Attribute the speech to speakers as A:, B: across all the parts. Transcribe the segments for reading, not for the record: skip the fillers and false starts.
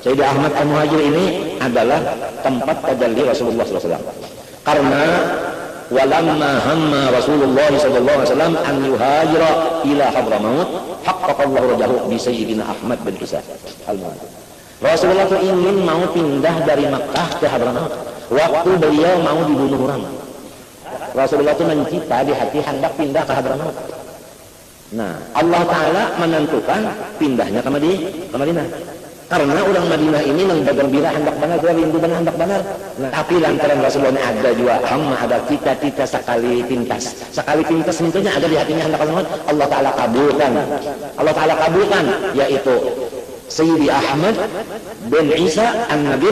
A: Sayyidina Ahmad Al-Muhajir ini adalah tempat tajalli Rasulullah SAW. Karena walamma hamma Rasulullah SAW an yuhajira ila Hadramaut, haqqaqallahu rajahu bi Sayyidina Ahmad bin Isa Al-Muhajir. Rasulullah itu ingin mau pindah dari Makkah ke Hadramaut. Waktu beliau mau dibunuh orang, Rasulullah itu mencipta di hati hendak pindah ke Hadramaut. Nah, Allah Ta'ala menentukan pindahnya ke Madinah. Karena orang Madinah ini yang bergembira hendak benar, rindu benar hendak benar. Nah, tapi lantaran Rasulullah ada juga hamma, ada cita-cita sekali pintas tentunya ada di hatinya hendak Allah. Allah Ta'ala kabulkan, yaitu Sayyidi Ahmad bin Isa An-Nabi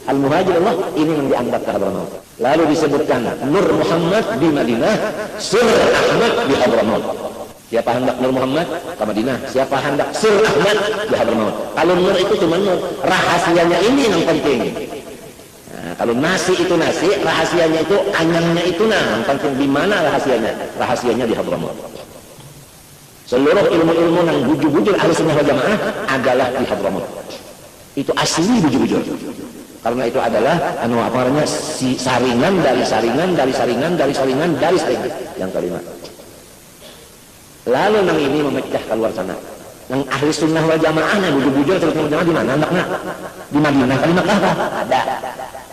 A: Al-Muhajir Allah ini yang diangkat ke Hadramaut. Lalu disebutkan Nur Muhammad di Madinah, Sir Ahmad di Hadramaut. Siapa hendak Nur Muhammad ke Madinah, siapa hendak Sir Ahmad di Hadramaut. Kalau Nur itu cuma Nur, rahasianya ini yang penting. Nah, kalau nasi itu nasi, rahasianya itu anyangnya itu yang penting. Di mana rahasianya? Rahasianya di Hadramaut. Seluruh ilmu-ilmu yang bujur-bujur Ahlussunnah wal Jamaah adalah di Hadramaut. Itu asli bujur-bujur. Karena itu adalah saringan dari saringan yang kelima. Lalu nang ini memecah keluar sana. Nang Ahlussunnah wal Jamaah yang bujur-bujur terus di mana anaknya? Di Madinah kali Makkah ada.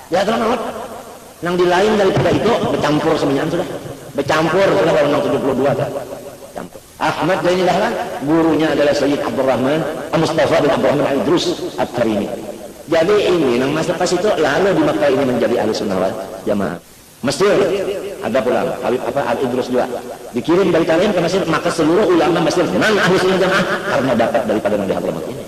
A: Ya Hadramaut. Nang di lain daripada itu bercampur semuanya sudah. Bercampur sudah kalau nang 72 dah. Ahmad Zaini Dahlan gurunya adalah Sayyid Abdurrahman Mustafa bin Abdurrahman Al-Idrus At-Tarimi. Jadi ini yang masuk ke situ, lalu di Makkah ini menjadi Ahlussunnah wal Jamaah. Mesir ada pula Habib Al-Idrus juga dikirim dari Tarim ke Mesir, maka seluruh ulama Mesir nan Ahlussunnah wal Jamaah karena dapat daripada Nabi Hadramaut ini.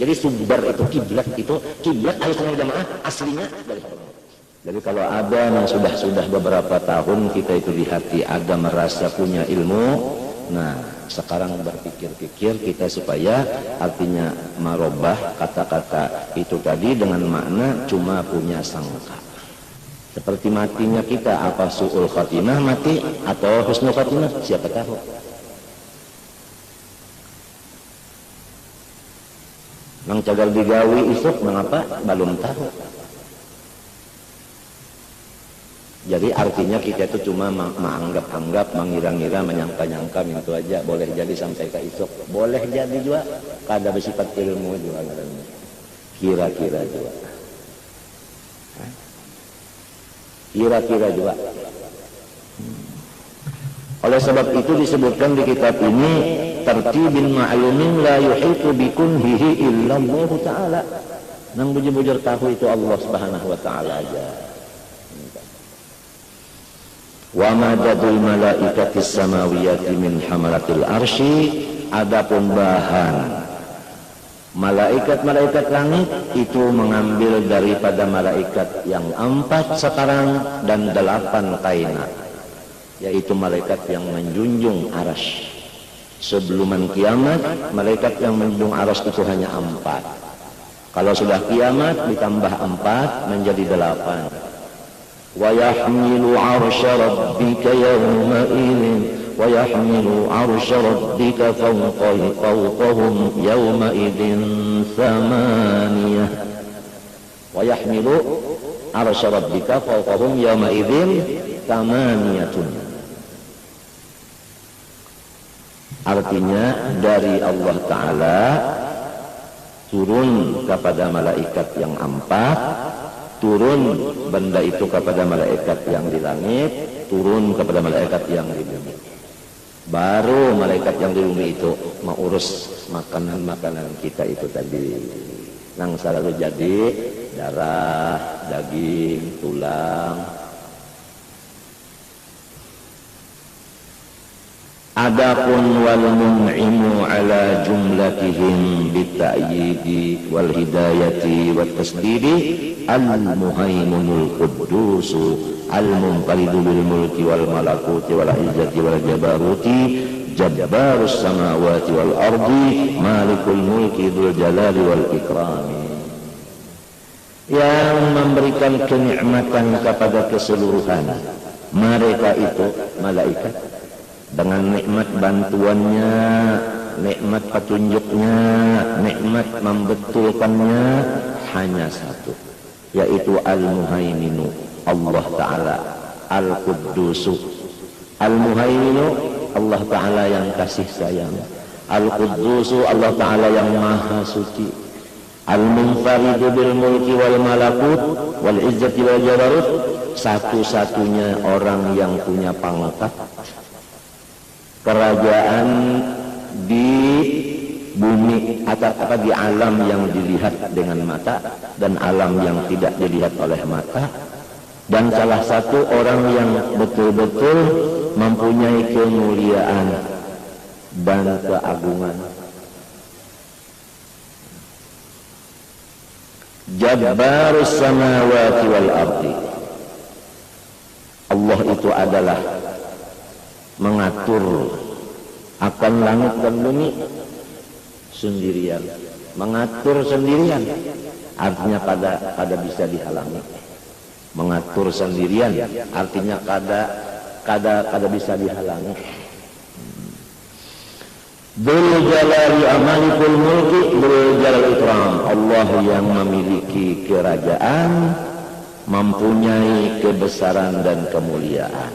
A: Jadi sumber itu kiblat Ahlussunnah wal Jamaah aslinya dari Hadramaut. Jadi kalau ada yang sudah beberapa tahun kita itu di hati ada merasa punya ilmu. Nah, sekarang berpikir-pikir kita supaya artinya marobah kata-kata itu tadi dengan makna cuma punya sangka. Seperti matinya kita, apa su'ul khatimah mati atau husnul khatimah, siapa tahu. Nang cagal digawi isuk mengapa belum tahu. Jadi artinya kita itu cuma menganggap-anggap, mengira-ngira, menyangka-nyangka itu aja. Boleh jadi sampai ke isuk, boleh jadi juga kada bersifat ilmu juga, kira-kira juga. Kira-kira juga. Oleh sebab itu disebutkan di kitab ini tertibin ma'lumin la yuhitu bikunhihi illa Allah Ta'ala. Nang bujur-bujur tahu itu Allah Subhanahu wa Ta'ala aja. Wa madadul malaikatis samawiyati min hamalatil arsy, adapun bahan malaikat-malaikat langit itu mengambil daripada malaikat yang 4 sekarang dan 8 kainat, yaitu malaikat yang menjunjung arsy. Sebelum kiamat malaikat yang menjunjung arsy itu hanya 4. Kalau sudah kiamat ditambah 4 menjadi 8. وَيَحْمِلُ عَرْشَ رَبِّكَ يَوْمَئِذٍ وَيَحْمِلُ عَرْشَ رَبِّكَ فَوْقَهُمْ يَوْمَئِذٍ ثَمَانِيَةٌ وَيَحْمِلُ عَرْشَ رَبِّكَ فَوْقَهُمْ يَوْمَئِذٍ ثَمَانِيَةٌ. Artinya dari Allah Ta'ala turun kepada malaikat yang 4, turun benda itu kepada malaikat yang di langit, turun kepada malaikat yang di bumi. Baru malaikat yang di bumi itu mengurus makanan-makanan kita itu tadi. Nang selalu jadi darah, daging, tulang. Adapun wal mun'imu ala jumlatihim bitta'yidi wal hidayati wat tasdidi al-muhaimunul quddusu al-munfaridu bil mulki wal malakuti wal izzati wal jabaruti jabbarus samawati wal ardi malikul mulki dzul jalali wal ikrami, yang memberikan kenikmatan kepada keseluruhan mereka itu malaikat dengan nikmat bantuannya nikmat petunjuknya, nikmat membetulkannya hanya satu, yaitu Al-Muhaiminu, Allah Ta'ala, Al-Quddusu. Al-Muhaiminu, Allah Ta'ala yang kasih sayang. Al-Quddusu, Allah Ta'ala yang maha suci. Al-Munfaridu bil mulki wal malakut wal izzati wal jabarut, satu-satunya orang yang punya pangkat kerajaan di bumi atau di alam yang dilihat dengan mata dan alam yang tidak dilihat oleh mata, dan salah satu orang yang betul-betul mempunyai kemuliaan dan keagungan. Jabbarus samawati wal ardi, Allah itu adalah mengatur akan langit dan bumi sendirian, mengatur sendirian, artinya kada bisa dihalangi. Mengatur sendirian artinya kada bisa dihalangi. Dzul jalali amalikul mulki dzul jalal ikram, Allah yang memiliki kerajaan, mempunyai kebesaran dan kemuliaan.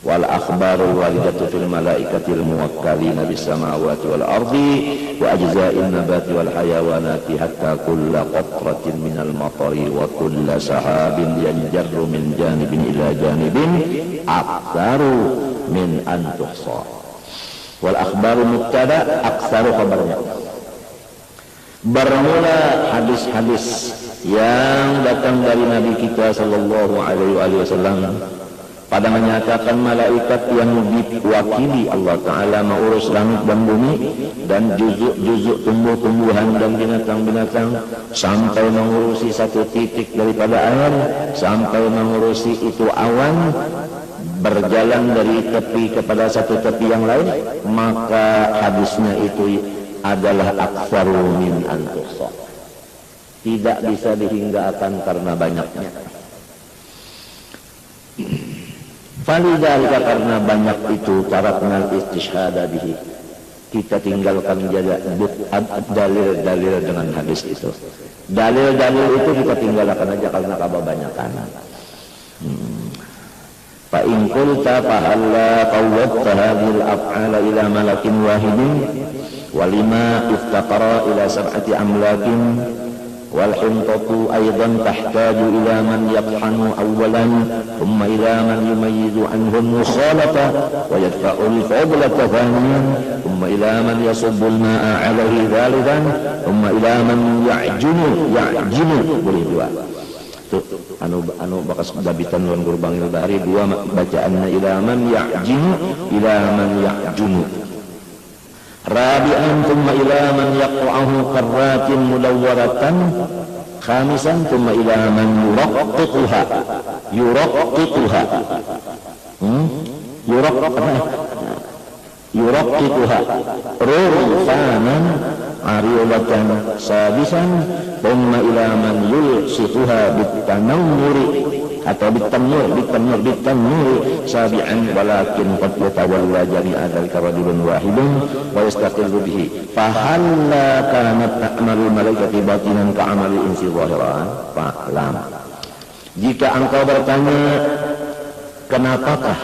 A: Wal akhbarul walidatu fil malaikatil muwakkalina bis samawati wal ardi wa ajza'in nabati wal hayawanati hatta kulla qatratin minal matari wa kulla sahabin yanjarru min janibin ila janibin aktsaru min an tuhsa. Wal akhbaru mubtada, aktsaru khabarnya. Bermula hadis-hadis yang datang dari Nabi kita sallallahu alaihi wasallam pada menyatakan malaikat yang diwakili Allah Ta'ala mengurus langit dan bumi dan juzuk-juzuk tumbuh-tumbuhan dan binatang-binatang, sampai mengurusi satu titik daripada air, sampai mengurusi itu awan, berjalan dari tepi kepada satu tepi yang lain, maka hadisnya itu adalah aktsaru min an tuhsa, tidak bisa dihinggakan karena banyaknya. Falidhalika, karena banyak itu, taraknal istishhada bihi, kita tinggalkan dalil-dalil dengan hadis itu. Dalil-dalil itu kita tinggalkan aja karena kebanyakan. Fa in qulta fa halla qawwadta hadhil af'ala ila malakin wahidin wa lima iftaqara ila sab'ati amlakin wal hintatu aidan tahtaju ila man yaqhanu awwalan thumma ila man yumayyizu anhu al-mukhalata wa yadfa'u al-fadlata thaniyan thumma ila man yasubbu al-ma'a 'alayhi thalithan thumma ila man ya'jinu boleh dua tu anu bakas dabitan lawan gurbangil bahari dua bacaannya ila man ya'jinu ila man ya'junu. Rabi'an thumma ila man yaqra'uhu qarratin mudawwaratan. Khamisan thumma ila man yuraqqiquha rurfanan ariyatan. Sadisan thumma ila man yulsituha bitanawwuri atau bitanwuri sabi'an walakin qad yatawalla jami'a dzalika rajulun wahidun wa yastaqillu bihi fa halla kanat ta'malul malaikati batinan ka'amali insi zahiran fa'lam. Jika engkau bertanya kenapakah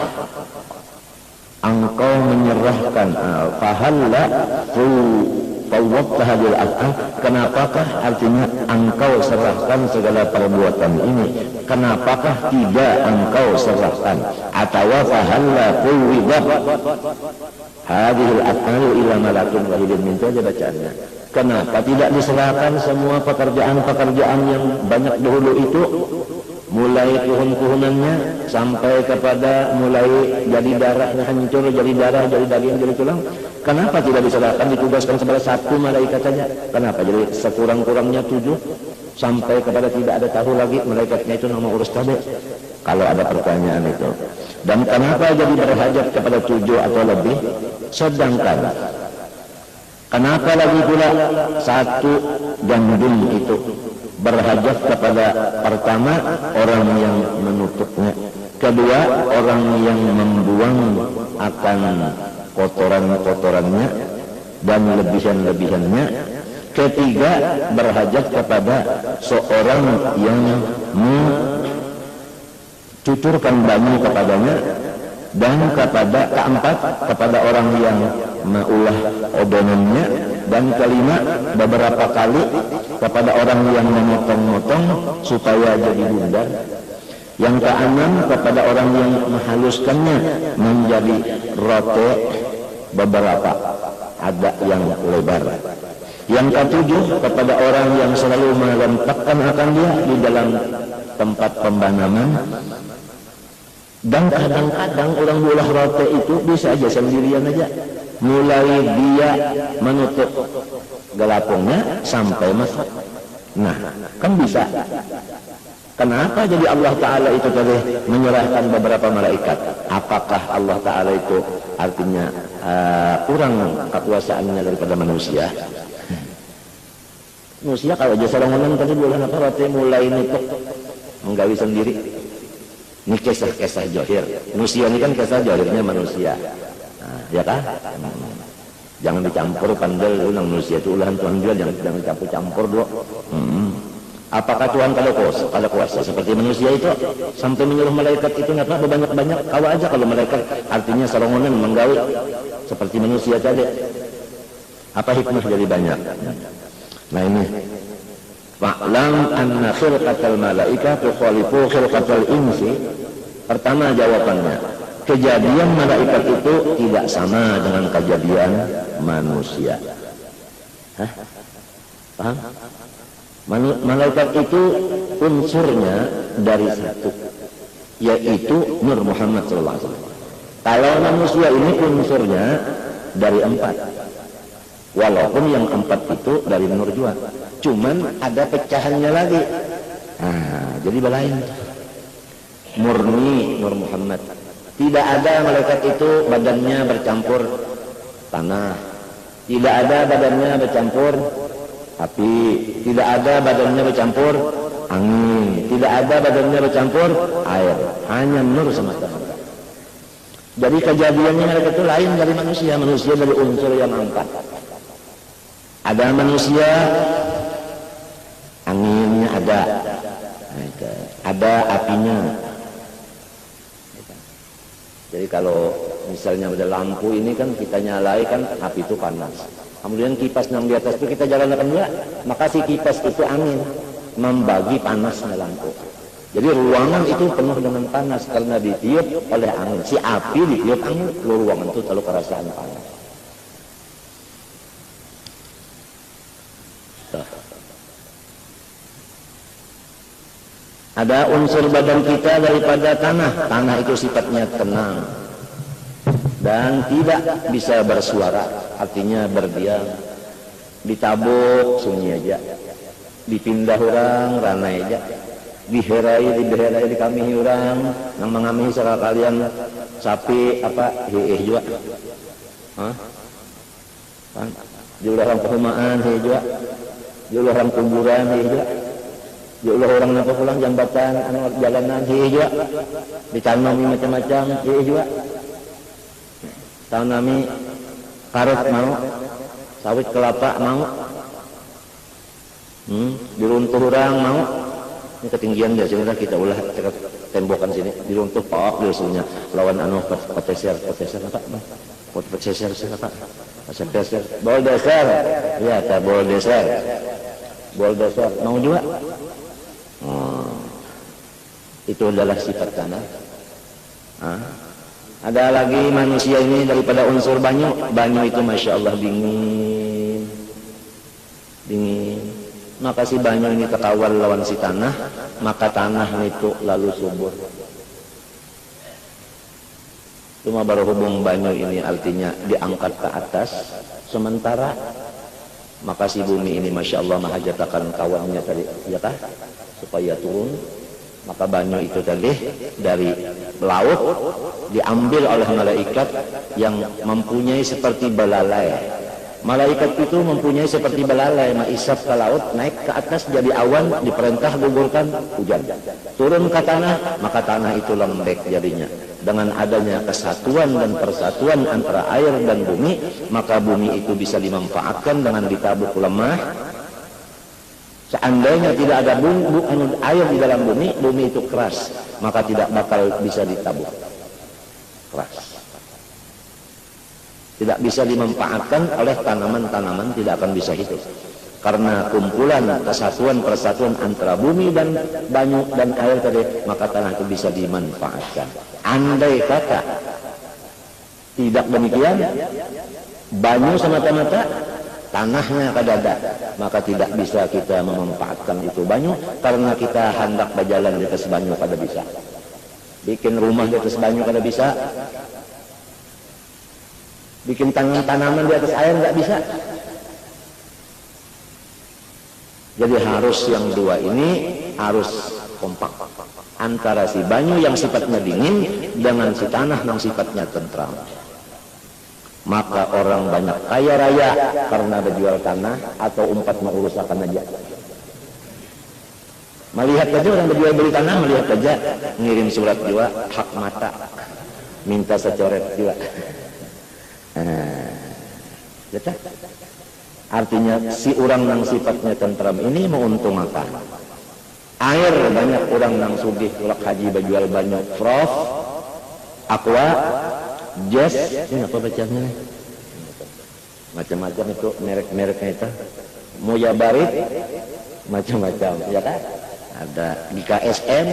A: engkau menyerahkan fa halla hadil af'al, kenapakah artinya engkau serahkan segala perbuatan ini, kenapakah tidak engkau serahkan, atau fahalla quwwidat hadil af'al ila malakin wahidin, minta aja bacaannya. Kenapa tidak diserahkan semua pekerjaan-pekerjaan yang banyak dahulu itu, mulai puhun-puhunannya sampai kepada mulai jadi darahnya hancur, jadi darah, jadi daging, jadi tulang. Kenapa tidak diserahkan, ditugaskan kepada satu malaikat saja? Kenapa jadi sekurang-kurangnya 7 sampai kepada tidak ada tahu lagi malaikatnya itu nama urus tabe? Kalau ada pertanyaan itu. Dan kenapa jadi berhajat kepada 7 atau lebih? Sedangkan kenapa lagi pula satu gandum itu berhajat kepada pertama orang yang menutupnya, kedua orang yang membuang akan kotoran-kotorannya, dan lebihan-lebihannya. Ketiga, berhajat kepada seorang yang mencucurkan banyu kepadanya. Dan keempat, kepada orang yang maulah odonannya. Dan kelima, beberapa kali kepada orang yang memotong-motong supaya jadi bundar. Yang keenam, kepada orang yang menghaluskannya menjadi rote beberapa, ada yang lebar. Yang ketujuh, kepada orang yang selalu melempakkan akan dia di dalam tempat pembanaman. Dan kadang-kadang orang bulah rote itu bisa aja sendirian aja, mulai dia menutup gelapungnya sampai masak. Nah, kan bisa. Kenapa jadi Allah Ta'ala itu tadi menyerahkan beberapa malaikat? Apakah Allah Ta'ala itu artinya kurang kekuasaannya daripada manusia? Manusia kalau aja serangan tadi bulan apa rote mulai nutup menggawi sendiri. Ini kisah-kisah johir. Manusia ini kan kisah johirnya manusia. Nah, ya kan? Jangan dicampur pandel ulang manusia itu ulahan Tuhan juga, jangan dicampur-campur dulu. Apakah Tuhan kalau kuasa seperti manusia itu sampai menyuruh malaikat itu ngapa banyak-banyak? Kalau aja kalau malaikat artinya serongonan menggawi seperti manusia tadi. Apa hikmah jadi banyak? Nah ini fa'lam anna khilqatal malaika tukhalifu khilqatal insi. Pertama jawabannya, kejadian malaikat itu tidak sama dengan kejadian manusia. Hah? Paham? Malaikat itu unsurnya dari satu, yaitu Nur Muhammad SAW. Kalau manusia ini unsurnya dari 4, walaupun yang 4 itu dari Nur juga, cuman ada pecahannya lagi. Nah, jadi belain murni Nur Muhammad. Tidak ada malaikat itu badannya bercampur tanah, tidak ada badannya bercampur api, tidak ada badannya bercampur angin, tidak ada badannya bercampur air, hanya nur semata-mata. Jadi kejadiannya mereka itu lain dari manusia. Manusia dari unsur yang 4. Ada manusia anginnya ada apinya. Jadi kalau misalnya ada lampu ini kan kita nyalai kan api itu panas. Kemudian kipas yang di atas itu kita jalankan juga, maka si kipas itu angin membagi panasnya lampu. Jadi ruangan itu penuh dengan panas karena ditiup oleh angin. Si api ditiup angin, ruangan itu selalu kerasaan panas. Ada unsur badan kita daripada tanah. Tanah itu sifatnya tenang dan tidak bisa bersuara, artinya berdiam. Ditabuk sunyi aja, dipindah orang ranai aja, diherai dikamihi orang, nang mengamihi salah kalian sapi apa juga, kan? Di orang perumahan juga, di orang kuburan juga, di orang napa pulang jambatan, anu jalanan juga, ditanami macam-macam juga. Tanami karot mau, sawit kelapa mau, diruntuh orang mau. Ini ketinggian biasanya kita ulah tembokan sini, diruntuh pak biasanya lawan anu poteser apa? Poteser apa? Poteser, boldeser, ya tak boldeser mau juga. Itu adalah sifat tanah. Ada lagi manusia ini daripada unsur banyu. Banyu itu masya Allah dingin. Maka si banyu ini terkawal lawan si tanah, maka tanah itu lalu subur. Cuma baru hubung banyu ini artinya diangkat ke atas, sementara maka si bumi ini masya Allah mahajatakan kawannya tadi, ya kah? Supaya turun. Maka banyu itu tadi dari laut diambil oleh malaikat yang mempunyai seperti belalai. Malaikat itu mempunyai seperti belalai, maisap ke laut, naik ke atas jadi awan, diperintah gugurkan hujan. Turun ke tanah, maka tanah itu lembek jadinya. Dengan adanya kesatuan dan persatuan antara air dan bumi, maka bumi itu bisa dimanfaatkan dengan ditabuk lemah. Seandainya tidak ada air di dalam bumi, bumi itu keras, maka tidak bakal bisa ditabuk. Keras. Tidak bisa dimanfaatkan oleh tanaman-tanaman, tidak akan bisa hidup. Karena kumpulan kesatuan persatuan antara bumi dan banyu dan air tadi, maka tanah itu bisa dimanfaatkan. Andai kata tidak demikian, banyu semata-mata, tanahnya kadada, maka tidak bisa kita memanfaatkan itu banyu, karena kita hendak berjalan di atas banyu kada bisa. Bikin rumah di atas banyu kada bisa. Bikin tanaman di atas air nggak bisa. Jadi harus yang dua ini harus kompak antara si banyu yang sifatnya dingin dengan si tanah yang sifatnya tentram. Maka orang banyak kaya raya karena berjual tanah atau umpat mengurusakan aja. Melihat aja orang berjual beli tanah, melihat aja ngirim surat juga hak mata, minta secoret juga. Artinya si orang yang sifatnya tentram ini menguntung apa? Air banyak orang yang sugih ulak haji berjual banyak Prof, Aqua, Jazz, ini apa bacanya? Macam-macam itu merek-mereknya itu. Moya Barit, macam-macam, ya kan? Ada di KSM,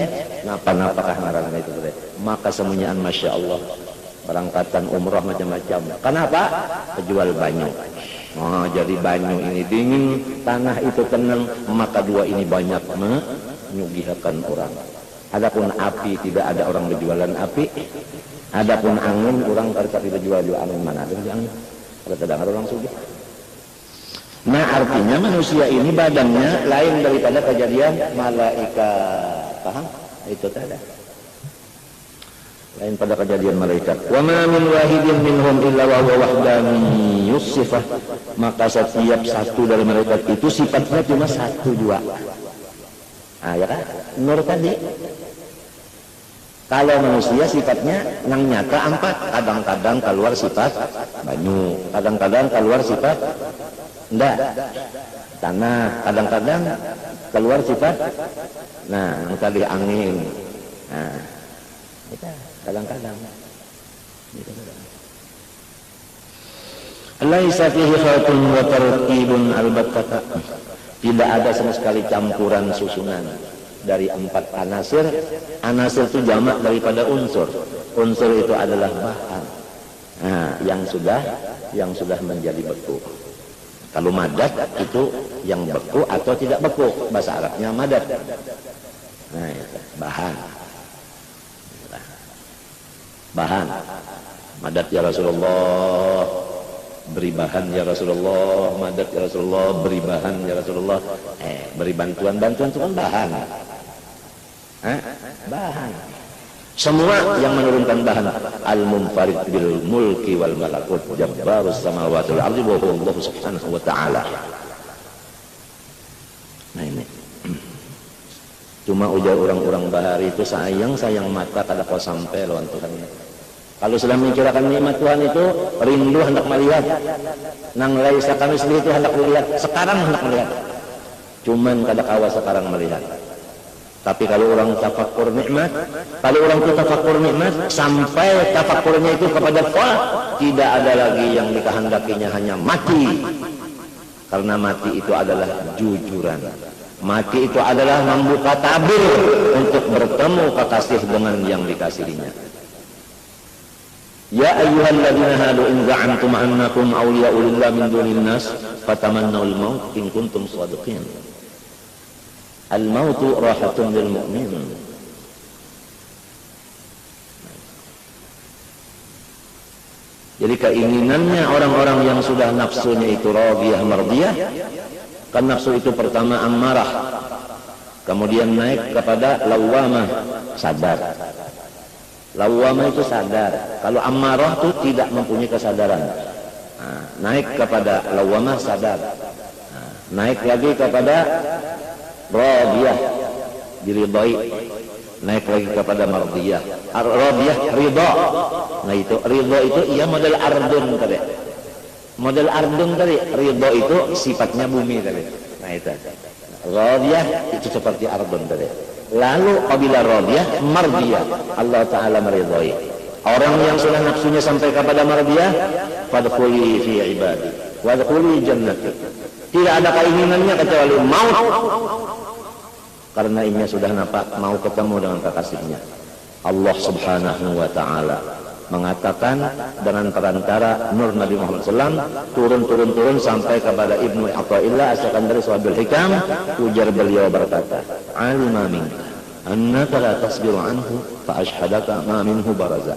A: napa-napakah ngaranna itu? Maka semuanya Masya Allah. Berangkatan umrah macam-macam. Kenapa? Penjual banyu. Oh, jadi banyu ini dingin, tanah itu tenang, maka dua ini banyak menyugihakan orang. Adapun api, tidak ada orang berjualan api. Adapun angin, orang cari berjual angin, mana ada angin? Ada terdengar orang sugih. Nah, artinya manusia ini badannya lain daripada kejadian malaikat. Paham? Itu tadi. Lain pada kejadian malaikat. Wa ma min wahidin minhum illa wa huwa wahdaniyus sifah. Maka setiap satu dari malaikat itu sifatnya cuma satu dua. Ah, ya kan? Nur tadi. Kalau manusia sifatnya yang nyata empat. Kadang-kadang keluar sifat banyu, kadang-kadang keluar sifat enggak tanah, kadang-kadang keluar sifat yang tadi angin. Nah, kadang-kadang laisa fihi khalqun wa tartibun albattata. Tidak ada sama sekali campuran susunan dari empat anasir. Anasir itu jamak daripada unsur. Unsur itu adalah bahan. Nah, yang sudah menjadi beku. Kalau madat itu yang beku atau tidak beku, bahasa Arabnya madat. Nah, itu bahan. Bahan. Madat ya Rasulullah, beri bahan ya Rasulullah, madat ya Rasulullah, beri bahan ya Rasulullah. Beri bantuan itu kan bahan. Bahan. Semua yang menurunkan bahan. Al-munfarid bil mulki wal malakut, jabbarus samawati wal ardi wa huwa Allah subhanahu wa ta'ala. Nah ini. Cuma ujar orang-orang bahari itu sayang mata kada kau sampai lawan Tuhan. Kalau sudah mencurahkan nikmat Tuhan itu rindu hendak melihat. Nang laisa kami sendiri itu hendak melihat. Sekarang hendak melihat. Cuman kada kawa sekarang melihat. Tapi kalau orang tafakur nikmat, kalau orang itu tafakur nikmat, sampai tafakurnya itu kepada Allah, tidak ada lagi yang dikehendakinya, hanya mati. Karena mati itu adalah jujuran. Mati itu adalah membuka tabir untuk bertemu kekasih dengan yang dikasihinya. Ya ayyuhalladzina hadu in za'antum annakum awliya'u lillahi min dunin nas fatamannawul maut in kuntum shadiqin. Al-mautu rahatun lil mu'min. Jadi keinginannya orang-orang yang sudah nafsunya itu radiyah mardiyah, kan nafsu itu pertama ammarah, kemudian naik kepada lawamah, sadar. Lawamah itu sadar. Kalau ammarah itu tidak mempunyai kesadaran. naik kepada lawamah sadar, naik lagi kepada radiyah diridhai, naik lagi kepada mardiyah, radiyah ridha. Nah itu ridha itu ia model ardun tadi, model ardun tadi, ridha itu sifatnya bumi tadi. Nah itu radiyah itu seperti ardun tadi. Lalu apabila radiyah mardiyah, Allah Ta'ala meridhai orang yang sudah nafsunya sampai kepada mardiyah, fadkhuli fi ibadi wadkhuli jannati, tidak ada keinginannya kecuali maut, karena ini sudah nampak mau ketemu dengan kekasihnya. Allah Subhanahu wa Ta'ala mengatakan dengan perantara Nur Nabi Muhammad SAW, turun sampai kepada Ibnu Athaillah As-Sakandari Sahibul Hikam, ujar beliau berkata, alima minka annaka la tasbiru anhu fa ashhadaka ma minhu baraza.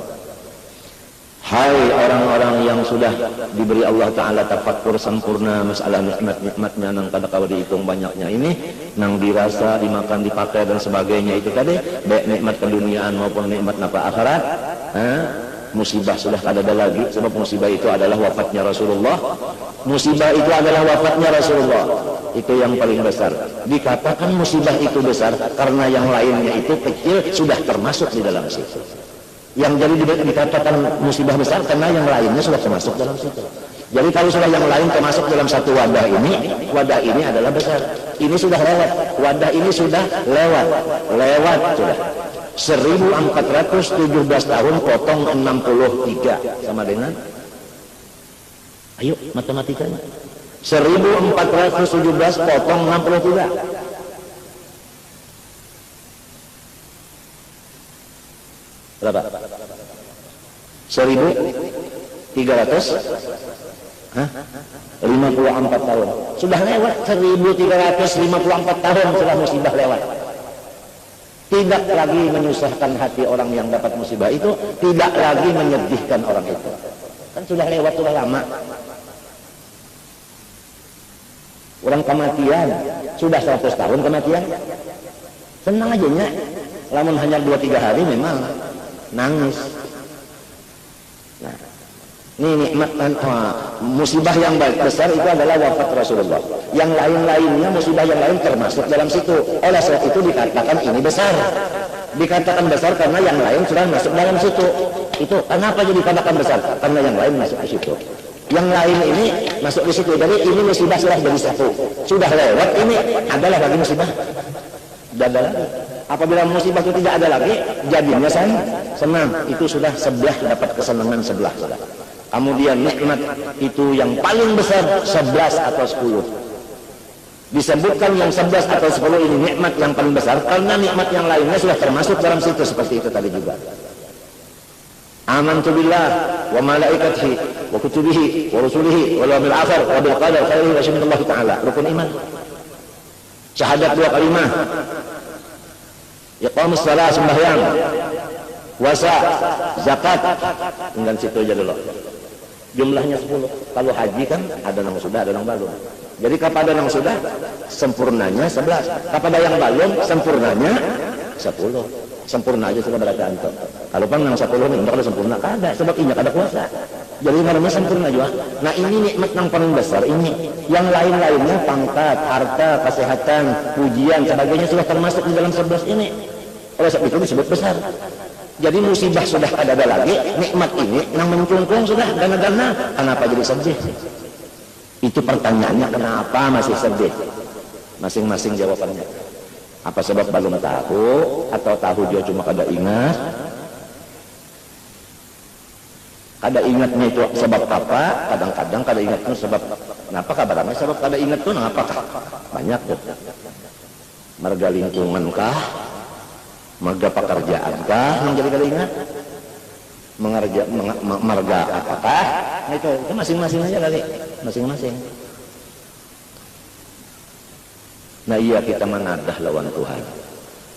A: Hai orang-orang yang sudah diberi Allah Ta'ala tafakkur sempurna masalah nikmat-nikmatnya nang kada kawa dihitung banyaknya ini, nang dirasa, dimakan, dipakai dan sebagainya itu tadi, baik nikmat keduniaan maupun nikmat napa akhirat, musibah sudah kada ada lagi, sebab musibah itu adalah wafatnya Rasulullah. Musibah itu adalah wafatnya Rasulullah, itu yang paling besar. Dikatakan musibah itu besar karena yang lainnya itu kecil, sudah termasuk di dalam situ. Yang jadi dikatakan musibah besar karena yang lainnya sudah termasuk dalam situ. Jadi kalau sudah yang lain termasuk dalam satu wadah ini adalah besar. Ini sudah lewat, wadah ini sudah lewat sudah. 1417 tahun potong 63 sama dengan, ayo matematikanya, 1417 potong 63 berapa? 1354 tahun sudah lewat. 1354 tahun sudah musibah lewat. Tidak lagi menyusahkan hati orang yang dapat musibah itu, tidak lagi menyedihkan orang itu, kan sudah lewat, sudah lama. Orang kematian sudah 100 tahun kematian, senang aja nya. Lamun hanya 2-3 hari memang nangis. Nah, ini nikmat musibah yang besar itu adalah wafat Rasulullah. Yang lain-lainnya, musibah yang lain termasuk dalam situ. Oleh sebab itu dikatakan ini besar. Dikatakan besar karena yang lain sudah masuk dalam situ. Itu kenapa jadi dikatakan besar? Karena yang lain masuk di situ. Yang lain ini masuk di situ. Jadi ini musibah sudah jadi satu. Sudah lewat, ini adalah lagi musibah. Tidak ada lagi. Apabila musibah itu tidak ada lagi, jadinya senang. Itu sudah sebelah dapat kesenangan sebelah. Kemudian nikmat itu yang paling besar 11 atau 10. Disebutkan yang 11 atau 10 ini nikmat yang paling besar karena nikmat yang lainnya sudah termasuk dalam situ, seperti itu tadi juga. Amantu billah wa malaikatihi wa kutubihi wa rusulihi wal yawmil akhir wa bil qadar khairihi wa syarrihi ta'ala. Rukun iman. Syahadat 2 kalimah. Iqamus shalah, sembahyang, puasa, zakat, tinggal situ aja dulu. Jumlahnya 10. Kalau haji kan ada yang sudah, ada yang belum. Jadi kepada yang sudah sempurnanya 11. Kepada yang belum sempurnanya 10. Sempurna aja sudah berarti antum. Kalau pun yang 10 ini enggak ada sempurna, kada, sebab ini kada kuasa. Jadi namanya sempurna juga. Nah ini nikmat yang paling besar ini. Yang lain-lainnya pangkat, harta, kesehatan, pujian, sebagainya sudah termasuk di dalam 11 ini. Oleh sebab itu disebut besar. Jadi musibah sudah ada lagi, nikmat ini yang mencungkung sudah dana-dana. Kenapa jadi sedih? Itu pertanyaannya, kenapa masih sedih? Masing-masing jawabannya. Apa sebab belum tahu, atau tahu dia cuma kada ingat? Kada ingatnya itu sebab apa? Kadang-kadang kada ingatnya sebab kenapa kabarnya sebab kada ingat tuh kenapa? Banyak tuh. Marga lingkungan kah? Marga pekerjaan kah yang jadi kada ingat? Marga apakah? Nah itu masing-masing aja kali, masing-masing. Nah iya, kita menadah lawan Tuhan,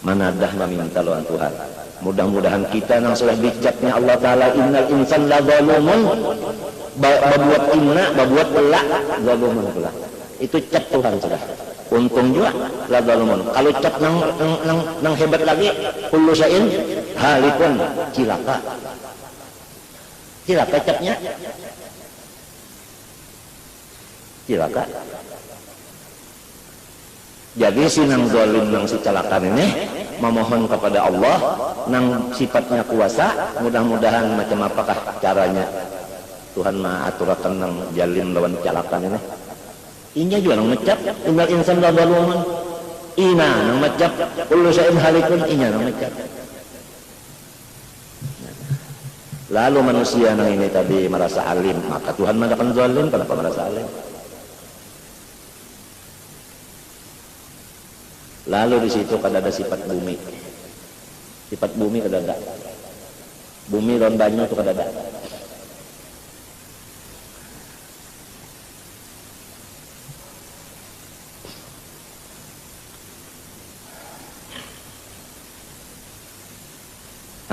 A: menadah meminta lawan Tuhan. Mudah-mudahan kita yang sudah dicapnya Allah Ta'ala, innal insan la zalumun, babuat inna, babuat pelak, zalumun pula. Itu cap Tuhan sudah. Untung juga la zalumun. Kalau cap nang hebat lagi, kullu syai'in halikun, cilaka. Cilaka capnya. cilaka. Jadi si nang zalim nang si celakan ini memohon kepada Allah nang sifatnya kuasa, mudah-mudahan macam apakah caranya Tuhan mah aturakan nang jalim lawan celakan ini. Inya juga nang ngecap tinggal insan zalumun. Ina nang ngecap kullu syai'in halikun, inya nang ngecap. Lalu manusia nang ini tadi merasa alim, maka Tuhan mengatakan zalim, kenapa merasa alim? Lalu di situ kada ada sifat bumi. Sifat bumi kada ada. Bumi dan banyu itu kada ada.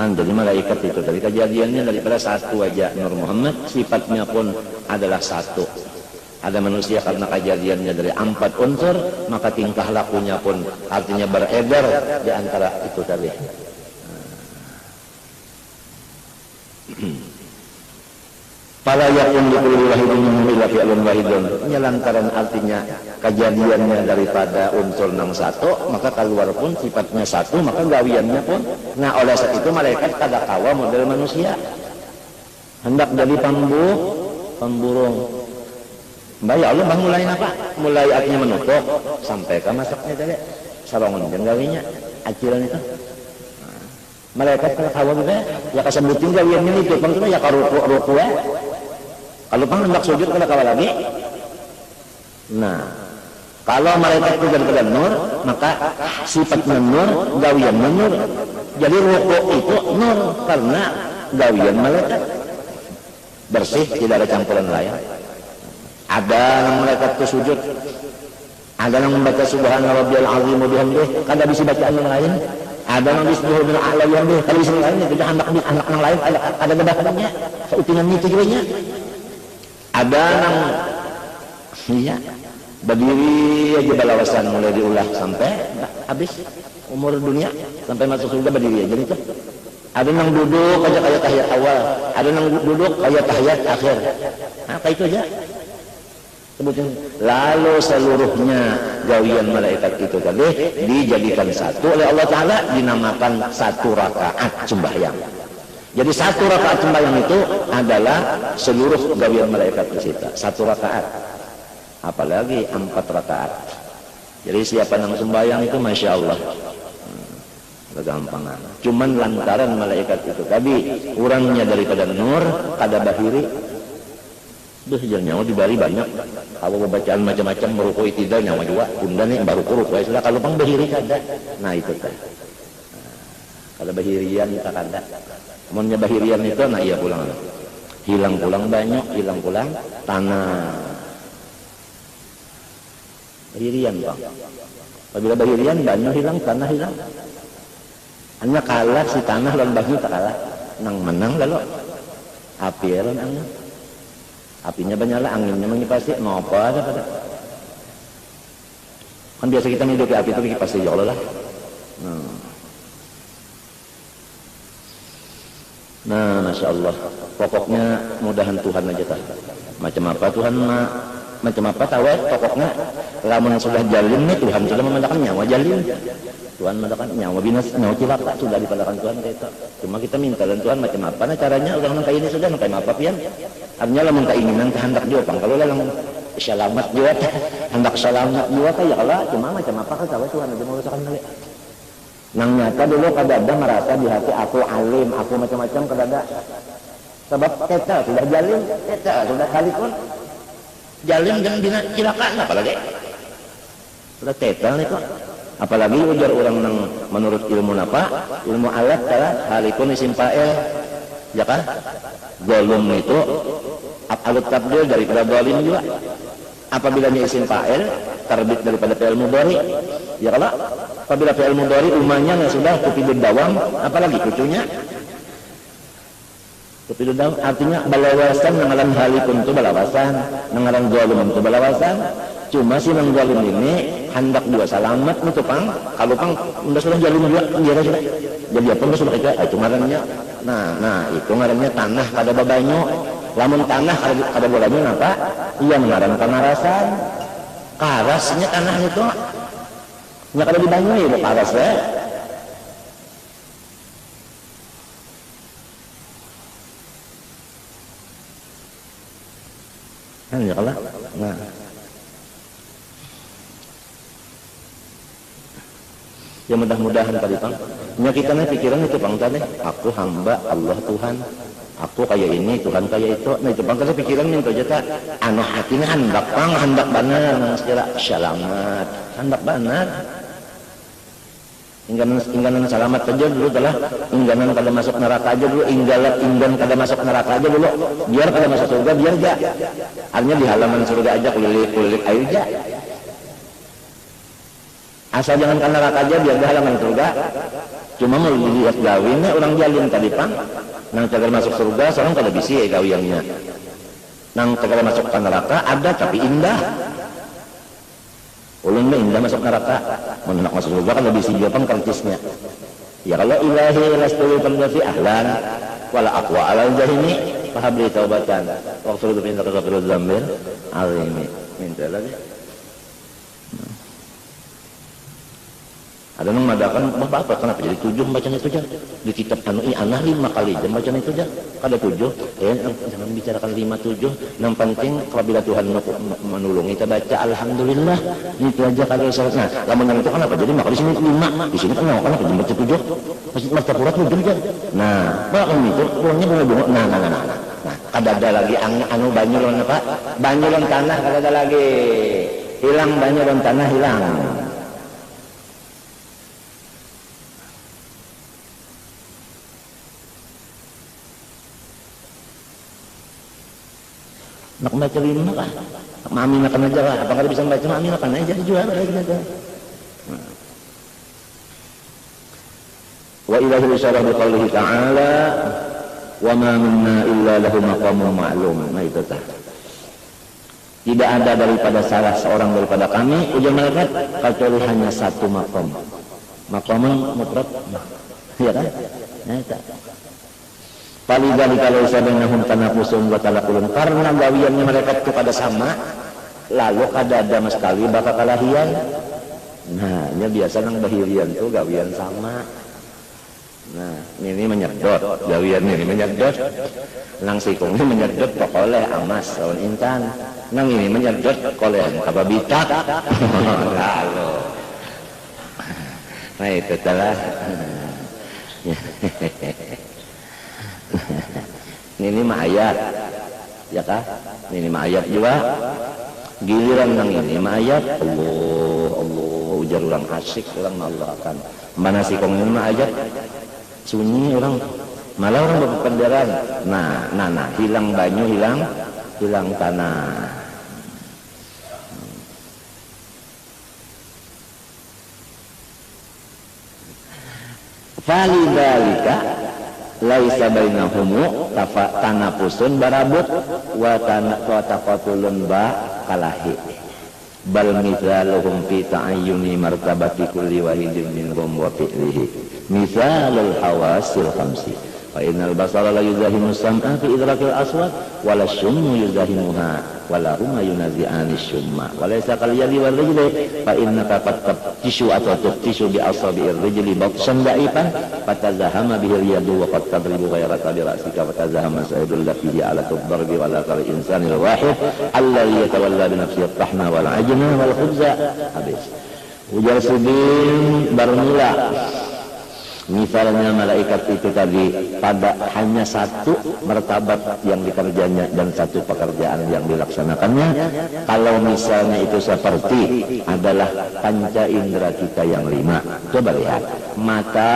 A: Jadi malaikat itu dari kejadiannya daripada satu aja Nur Muhammad, sifatnya pun adalah satu. Ada manusia karena kejadiannya dari 4 unsur, maka tingkah lakunya pun artinya beredar di antara itu tadi. Fala yakun likulli wahidin minhum illa fi'lun wahidun. Lantaran artinya kejadiannya daripada unsur nang satu, maka keluar pun sifatnya satu, maka gawiannya pun. Nah, oleh sebab itu malaikat kada kawa model manusia. Hendak jadi pemburung. Mbak ya Allah, bang mulai apa? Mulai artinya menutup sampai ke masaknya tadi. Sarongan dan gawinya aciran itu. Malaikat kada kawa juga ya kasebutin gawiannya itu, pang ya karuku ya. Kalau pang hendak sujud kada kawa lagi. Nah, kalau malaikat itu daripada nur, maka sifatnya nur, gawiannya nur. Jadi ruku itu nur karena gawian malaikat. Bersih, tidak ada campuran lain. Ada yang malaikat itu sujud, ada yang membaca subhana rabbiyal azim wa bihamdihi, kada bisa bacaan yang lain. Ada yang bismihi bil a'la wa bihamdihi, kada bisa lain, tidak anak yang lain ada gedahnya, seutingan itu juga. Ada yang iya berdiri aja balawasan mulai diulah sampai habis umur dunia, sampai masuk surga berdiri aja itu. Ada yang duduk aja kayak tahiyat awal, ada yang duduk kayak tahiyat akhir. Nah, kayak itu aja. Sebutin. Lalu seluruhnya gawian malaikat itu tadi dijadikan satu oleh Allah Ta'ala, dinamakan satu rakaat sembahyang. Jadi satu rakaat sembahyang itu adalah seluruh gawian malaikat di situ. Satu rakaat. Apalagi 4 rakaat. Jadi siapa yang sembahyang itu Masya Allah. Kegampangan. Cuman lantaran malaikat itu tadi kurangnya daripada nur, kada bahiri. Duh, nyawa dibari banyak. Kalau bacaan macam-macam merukui tidak nyawa juga. Bunda nih baru kuruk. Sudah kalau pang bahiri kada. Nah itu kan. Kalau bahirian kita kada. Amunnya bahirian itu, nah iya pulang. Hilang pulang banyak, hilang pulang tanah. Bahirian bang. Apabila bahirian banyak hilang, tanah hilang. Hanya kalah si tanah lawan banyu tak kalah. Nang menang lalu. Api lawan angin. Apinya banyaklah, anginnya mengipasi, ngapa ada pada. Kan biasa kita hidup di api itu kipasi ya Allah lah. Nah, Masya Allah. Pokoknya mudahan Tuhan aja tak. Macam apa Tuhan macam apa tahu pokoknya. Lamun sudah jalin nih Tuhan sudah memandangkan nyawa jalin. Tuhan memandangkan nyawa binas, nyawa cilaka sudah dipandangkan Tuhan kayak itu. Cuma kita minta dan Tuhan macam apa. Nah caranya orang kayak ini sudah kayak apa pian. Artinya lamun keinginan kehendak juga pang. Kalau lamun selamat juga, hendak selamat juga kayak Allah. Cuma macam apa kan tahu Tuhan aja mau usahakan kali. Nang nyata dulu kadada merasa di hati aku alim, aku macam-macam kadada. Sebab kita sudah jalin, kita sudah kali pun jalin dan bina cilakaan apalagi. Sudah tetal nih kok. Apalagi ujar orang nang menurut ilmu apa? Ilmu alat kala halikun isim fa'il. Ya kan? Golum itu alut tabdil daripada zalim juga. Apabila dia isim fa'il terbit daripada fi'il mudhari. Ya kalau apabila fi'il mudhari umanya sudah tufidud dawam, apalagi kucunya tufidud dawam artinya balawasan nangaran halikun itu balawasan, nangaran zalim itu balawasan. Cuma si nang zalim ini hendak dua selamat itu pang. Kalau pang udah sudah zalim juga dia sudah. Jadi apa udah sudah kita itu ngarannya. Nah itu ngarannya tanah kada babanyo. Lamun tanah kada babanyo apa? iya mengaran panarasan karasnya tanah itu nya kada di banyu ya karas ya kan ya kalah nah ya mudah-mudahan tadi Pang nya kita nih pikiran itu Pang tadi aku hamba Allah Tuhan aku kayak ini Tuhan kayak itu nah itu Pang tadi pikiran minta aja tak anu hatinya hendak Pang hendak benar sekira selamat hendak benar ingganan selamat aja dulu telah ingganan kada masuk neraka aja dulu inggan kada masuk neraka aja dulu biar kada masuk surga biar aja artinya di halaman surga aja kulilik air aja asal jangan ke neraka aja biar di halaman surga cuma mau dilihat gawinnya orang jalin tadi Pang nang cagar masuk surga seorang kada bisi gawiannya nang cagar masuk ke neraka ada tapi indah ulun mah indah masuk neraka menak masuk surga kan lebih sih Pang kartisnya ya kalau ilahi lastulu tamdafi ahlan wala aqwa ala jahimi fahabli taubatan waktu itu pinta kesafirul zambir alimi minta lagi ada yang mengadakan apa kenapa jadi 7 bacanya itu aja di kitab anu anak 5 kali jam bacanya itu aja kada 7 jangan bicarakan 5 7 yang penting apabila Tuhan menulungi kita baca alhamdulillah itu aja kalau nah lamun itu kenapa jadi maka di sini 5 di sini kenapa jam baca 7 masjid Martapurat 7 aja nah bahkan itu pulangnya bunga-bunga nah kada ada lagi anu banyulon apa banyulon tanah kada ada lagi hilang banyulon tanah hilang nak baca 5 kah? Mami makan aja lah. Apa kada bisa baca mami makan aja jual lagi gitu. Wa ilahi syarah bi qoulihi ta'ala wa ma minna illa lahu maqamun ma'lum. Nah itu tah. Tidak ada daripada salah seorang daripada kami ujar malaikat kecuali hanya satu maqam. Maqamun mufrad. Iya kan? Nah itu. Palidali kalau sabenahum tanafusun wa talakulun karena gawiannya mereka itu kada sama lalu kada ada mas sekali bakal kalahian nah ini biasa nang bahirian tuh gawian sama nah ini menyedot gawian ini menyedot nang sikung ini menyedot oleh amas lawan intan nang ini menyedot oleh kababitak lalu nah itu telah ini mah ayat ya kah ini mah ayat juga giliran nang ini mah ayat Allah ujar orang asyik orang Allah akan mana sih kong ini mah ayat sunyi orang malah orang berpendaran nah hilang banyu hilang tanah falidalika laisa bainahumu tanafusun barabut wa taqatulun ba kalahi bal mithaluhum fi ta'ayyuni martabati kulli wahidin minhum wa fi'lihi mithalul hawasil khamsi fa innal basara la yuzahimu sam'a fi idrakil aswat wala syummu yuzahimuha wala huma yunazi'ani syumma walaysa kal yadi wal rijli fa innaka qad tabtishu atau tuftishu bi asabi'ir rijli batsan da'ifan fatazahama bihil yadu wa qad tadribu ghayraka bi ra'sika fatazahama sa'idul lafihi ala tudarbi wala kal insanil wahid alladhi yatawalla bi nafsihi at-tahna wal ajna wal khubza habis ujar sidin bermula misalnya malaikat itu tadi pada hanya satu martabat yang dikerjanya dan satu pekerjaan yang dilaksanakannya kalau misalnya itu seperti adalah panca indera kita yang 5 coba lihat mata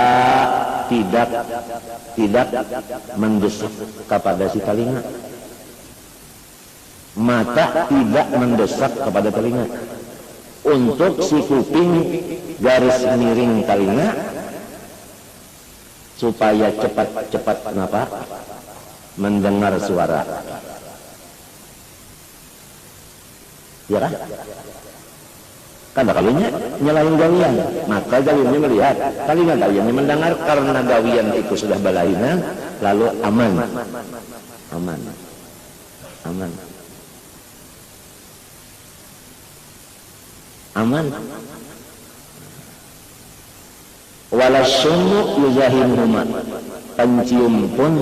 A: tidak mendesak kepada si telinga mata tidak mendesak kepada telinga untuk si kuping garis miring telinga supaya cepat-cepat kenapa mendengar suara ya kan kalau nyalain gawian maka gawiannya melihat telinga gawiannya mendengar karena gawian itu sudah balainan lalu aman aman. Walasyamu yuzahimuhuma, pencium pun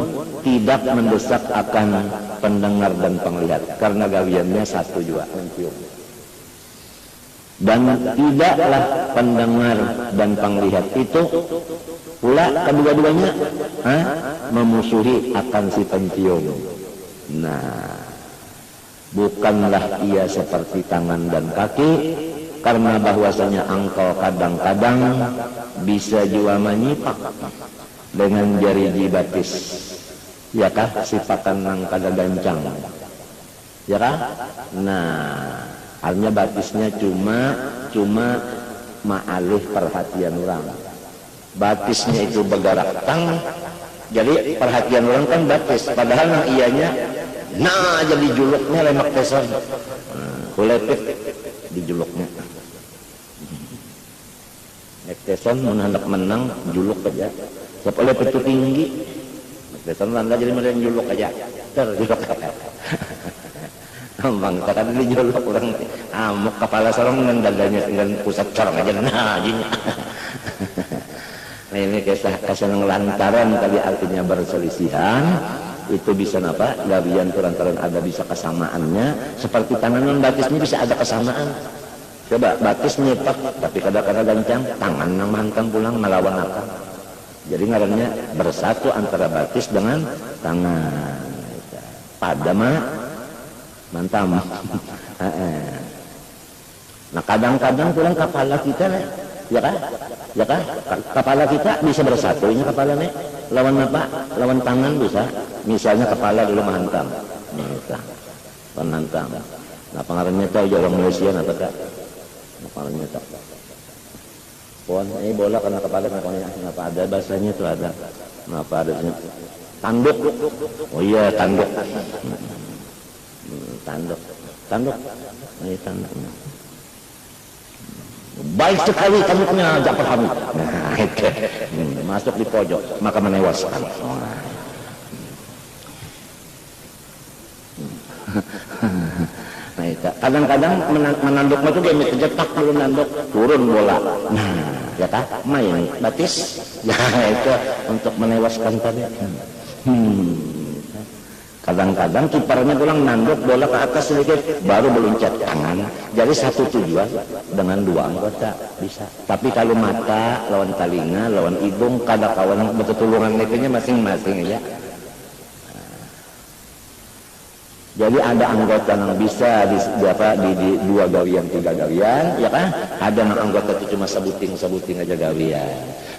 A: tidak mendesak akan pendengar dan penglihat karena gawiannya satu juga mencium. Dan tidaklah pendengar dan penglihat itu pula kedua-duanya memusuhi akan si pencium. Nah, bukanlah ia seperti tangan dan kaki, karena bahwasanya engkau kadang-kadang bisa juga menyipak dengan jari jibatis, ya kah, sipakan nang kada gancang, ya kah? Nah, artinya batisnya cuma maalih perhatian orang. Batisnya itu bergerak tang, jadi perhatian orang kan batis, padahal nang ianya nah jadi juluknya lemak teson, kulepit di juluknya. Teson menhendak menang juluk aja, sepuluh itu tinggi. Teson landa jadi model juluk aja, terjuluk. Bang, kata di juluk orang amuk kepala sorong dengan dadanya dengan pusat corong aja nah ajinya. Nah ini kisah lantaran tadi artinya berselisihan. Itu bisa apa? Gawian turan-turan ada bisa kesamaannya. Seperti tangan non batisnya bisa ada kesamaan. Coba batis nyepak, tapi kadang-kadang gancang, tangan nang mantang pulang melawan akal. Jadi ngarannya bersatu antara batis dengan tangan. Pada mah mantam. Nah kadang-kadang pulang kepala kita, ya kan? Ya kan? Kepala kita bisa bersatu, ini kepalanya lawan apa? Lawan tangan bisa. Misalnya kepala dulu menghantam, menhantam. Nah pengaruhnya tahu orang Malaysia apa tak? Pengaruhnya tak. Pohon ini bola karena kepala kenapa ada bahasanya itu ada. Kenapa ada tanduk? Oh iya tanduk. Tanduk. Ini tanduknya. Baik sekali tanduknya Ja'far Hamid. Nah, itu. Masuk di pojok maka menewaskan. Nah, kadang-kadang menanduk itu dia cetak dulu nanduk turun bola. Nah, ya tak main batis. Ya itu untuk menewaskan tadi. Kadang-kadang kipernya pulang nanduk bola ke atas sedikit baru meluncat tangan. Jadi satu tujuan dengan dua anggota bisa. Tapi kalau mata lawan telinga, lawan hidung, kada kawan bertulungan nekenya masing-masing ya. Jadi ada anggota yang bisa di dua gawian, tiga gawian, ya kan? Ada yang anggota itu cuma sebuting aja gawian.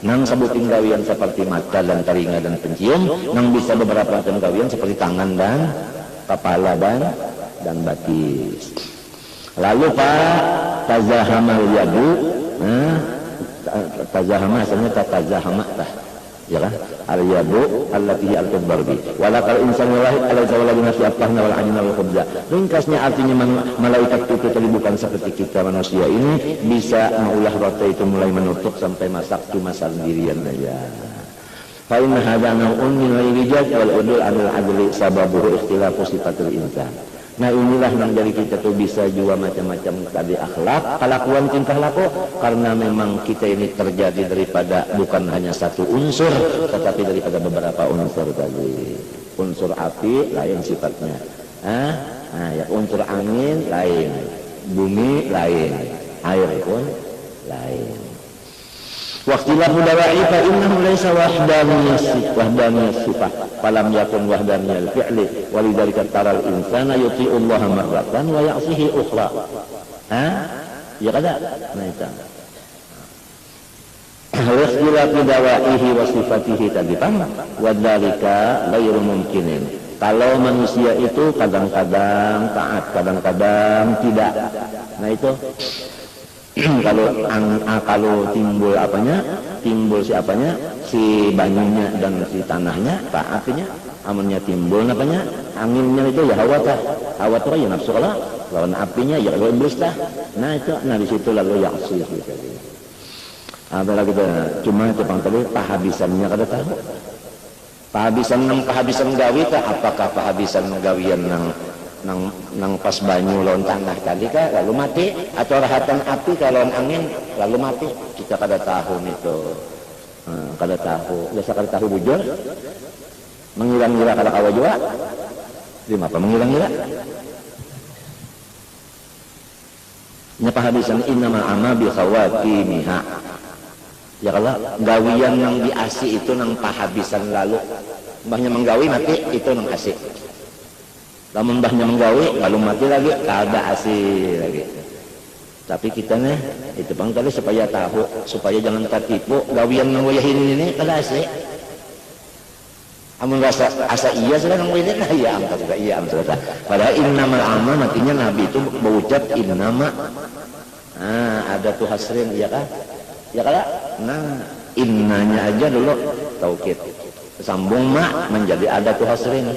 A: Nang sebuting gawian seperti mata dan telinga dan pencium, nang bisa beberapa macam gawian seperti tangan dan kepala dan batis. Lalu Pak tazahamal yadu, tazahama asalnya tazahama tah. Ya kan? Al-yadu allati al-barbi. Walakal insan wahid ala zawaladi nafsi afahna wal anina wal khubza. Ringkasnya artinya malaikat itu tadi bukan seperti kita manusia ini bisa maulah roti itu mulai menutup sampai masak cuma sendirian aja. Fa inna hadza naw'un min al-rijal wal udul anil adli sababuhu ikhtilafu sifatul insan. Nah inilah yang dari kita tuh bisa juga macam-macam tadi akhlak, kelakuan tingkah laku, karena memang kita ini terjadi daripada bukan hanya satu unsur, tetapi daripada beberapa unsur tadi. Unsur api lain sifatnya, ya unsur angin lain, bumi lain, air pun lain. Waqtilahu dawa'i fa innahu laysa wahdaniyas sifah falam yakun wahdaniyal fi'li walidzalika taral insana yuti'u Allah marratan wa ya'sihi ukhra. Ya kada? Nah itu. Waqtilahu dawa'ihi wa sifatihi tadi paham? Wa dzalika ghairu mumkinin. Kalau manusia itu kadang-kadang taat, kadang-kadang tidak. Nah itu kalau timbul apanya, timbul siapanya, si banyunya dan si tanahnya, taatnya, amunnya timbul apanya, anginnya itu ya hawa tuh ya nafsu Allah, lawan apinya ya iblis lah. Nah itu, di situ lalu yaksir. Apalagi cuma Jepang tadi pahabisannya kada tahu. Pahabisan gawi tak apakah pahabisan gawian yang nang pas banyu lawan tanah tadi ka lalu mati, atau rahatan api ka lawan angin lalu mati. Kita kada tahu itu. Kada tahu, biasa kada tahu bujur. Mengira-ngira kada kawa jua. Di apa mengira-ngira? Nya pahabisan innamal ama bi khawatimiha. Ya kalau gawian yang diasi itu nang pahabisan lalu. Mbahnya menggawi mati itu nang asi. Lamun mbahnya menggawi lalu mati lagi kada asi lagi. Tapi kita nih itu bang tadi supaya tahu, supaya jangan tertipu gawian nang wayahin ini kada asi. Amun rasa asa iya sudah nang wayahin lah iya am juga iya am sudah. Padahal innamal ama matinya Nabi itu berucap innama. Ada tuh hasrin iya kan? Ya kada? Nah, innanya aja dulu taukid. Sambung ma menjadi ada tuh hasrin.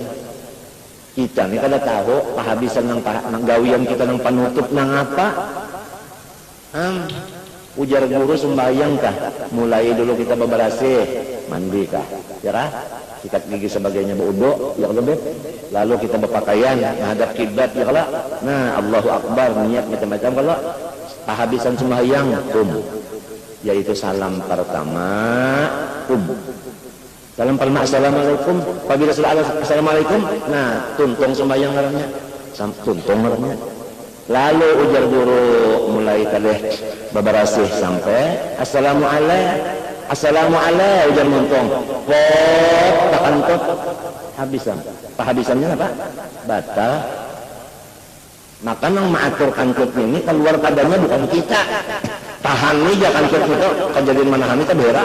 A: Kita nih kada tahu pahabisan nang gawian kita nang panutup nang apa? Ujar guru sembahyang kah? Mulai dulu kita beberasih, mandi kah? Ya kah? Sikat gigi sebagainya berwudu, ya kalau lalu kita berpakaian menghadap kiblat, ya kalau. Nah, Allahu Akbar niat macam-macam kalau pahabisan sembahyang yaitu salam pertama salam pertama assalamualaikum. Apabila sudah ada assalamualaikum, nah tuntung sembahyang ngarannya, tuntung ngarannya. Lalu ujar guru mulai kadeh beberasih sampai assalamualaikum ujar muntung pot takantut habisan. Pahabisannya apa? Batal. Maka nang maatur kantut ini keluar padanya bukan kita. Tahan nih jangan kantut itu kejadian manahan itu berak.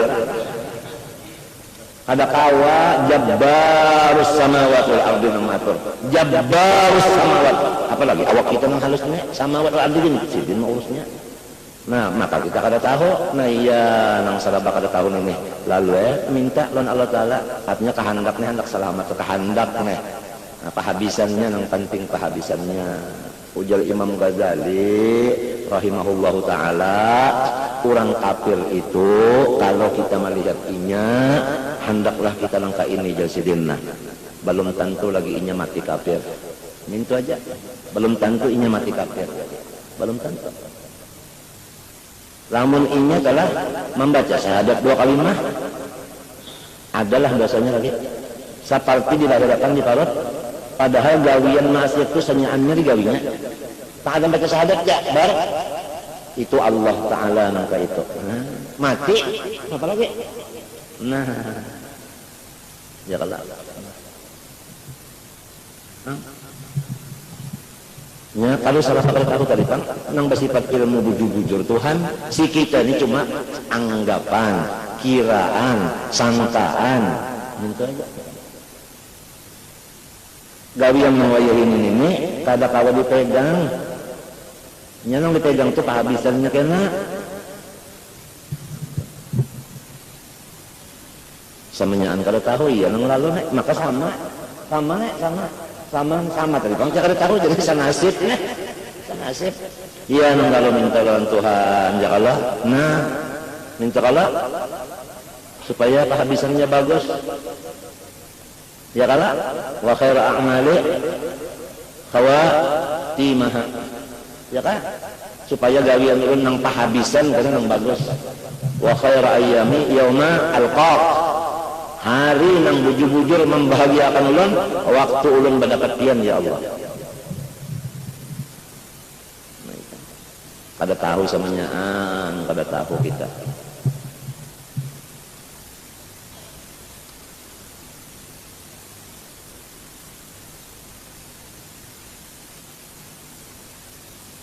A: Ada kawa jabbarus samawati wal ardi nang maatur. Jabbarus samawati. Apalagi awak kita nang halusnya samawati wal ardi gini sidin urusnya. Nah, maka kita kada tahu. Nah iya nang saraba kada tahu nih. Lalu minta lawan Allah taala artinya kehendaknya hendak selamat kehendaknya. Nah, pahabisannya nang penting pahabisannya. Ujar Imam Ghazali rahimahullahu ta'ala, orang kafir itu kalau kita melihat inya hendaklah kita langkah ini jalsidinna. Belum tentu lagi inya mati kafir. Mintu aja. Belum tentu inya mati kafir. Belum tentu. Lamun inya telah membaca syahadat 2 kalimah adalah dosanya lagi. Seperti diladakan di parut. Padahal gawian maksiat itu senyaannya digawinya. Tak ada baca syahadat ya, bar. Itu Allah Ta'ala nangka itu. Nah, mati, apa lagi? Nah, ya kalau. Ya, kalau salah satu tahu tadi kan, nang bersifat ilmu bujur-bujur Tuhan, si kita ini cuma anggapan, kiraan, sangkaan, gitu aja. Gawian mewayahin ini kada kawa dipegang. Nyanang dipegang tuh pahabisannya kena. Semenyaan kada tahu iya nang lalu nek maka sama tadi bang kada tahu jadi sanasib nek sanasib. Iya nang lalu minta lawan Tuhan ya Allah. Nah minta Allah supaya pahabisannya bagus. Ya kala wa khairu a'mali khawatimaha. Ya kan? Supaya gawian ulun nang pahabisan kana nang bagus. Wa khairu ayyami yauma alqaq. Hari nang bujur-bujur membahagiakan ulun waktu ulun mendapat pian ya Allah. Kada tahu samanyaan, kada tahu kita.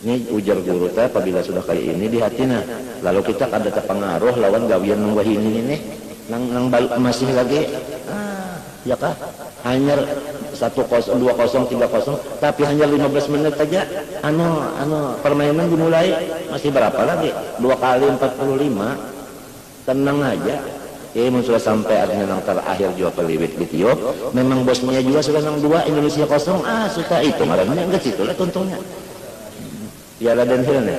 A: Ini ujar guru teh apabila sudah kayak ini di hatina lalu kita kada terpengaruh lawan gawian nang wahin ini nang masih lagi ya kah hanya 1-0 2-0 3-0 tapi hanya 15 menit saja permainan dimulai masih berapa lagi 2 kali 45 tenang aja sudah sampai artinya nang terakhir juga peliwit gitu memang bosnya juga sudah nang 2 Indonesia 0 sudah itu marahnya enggak situ lah contohnya. Piala dan hilnya.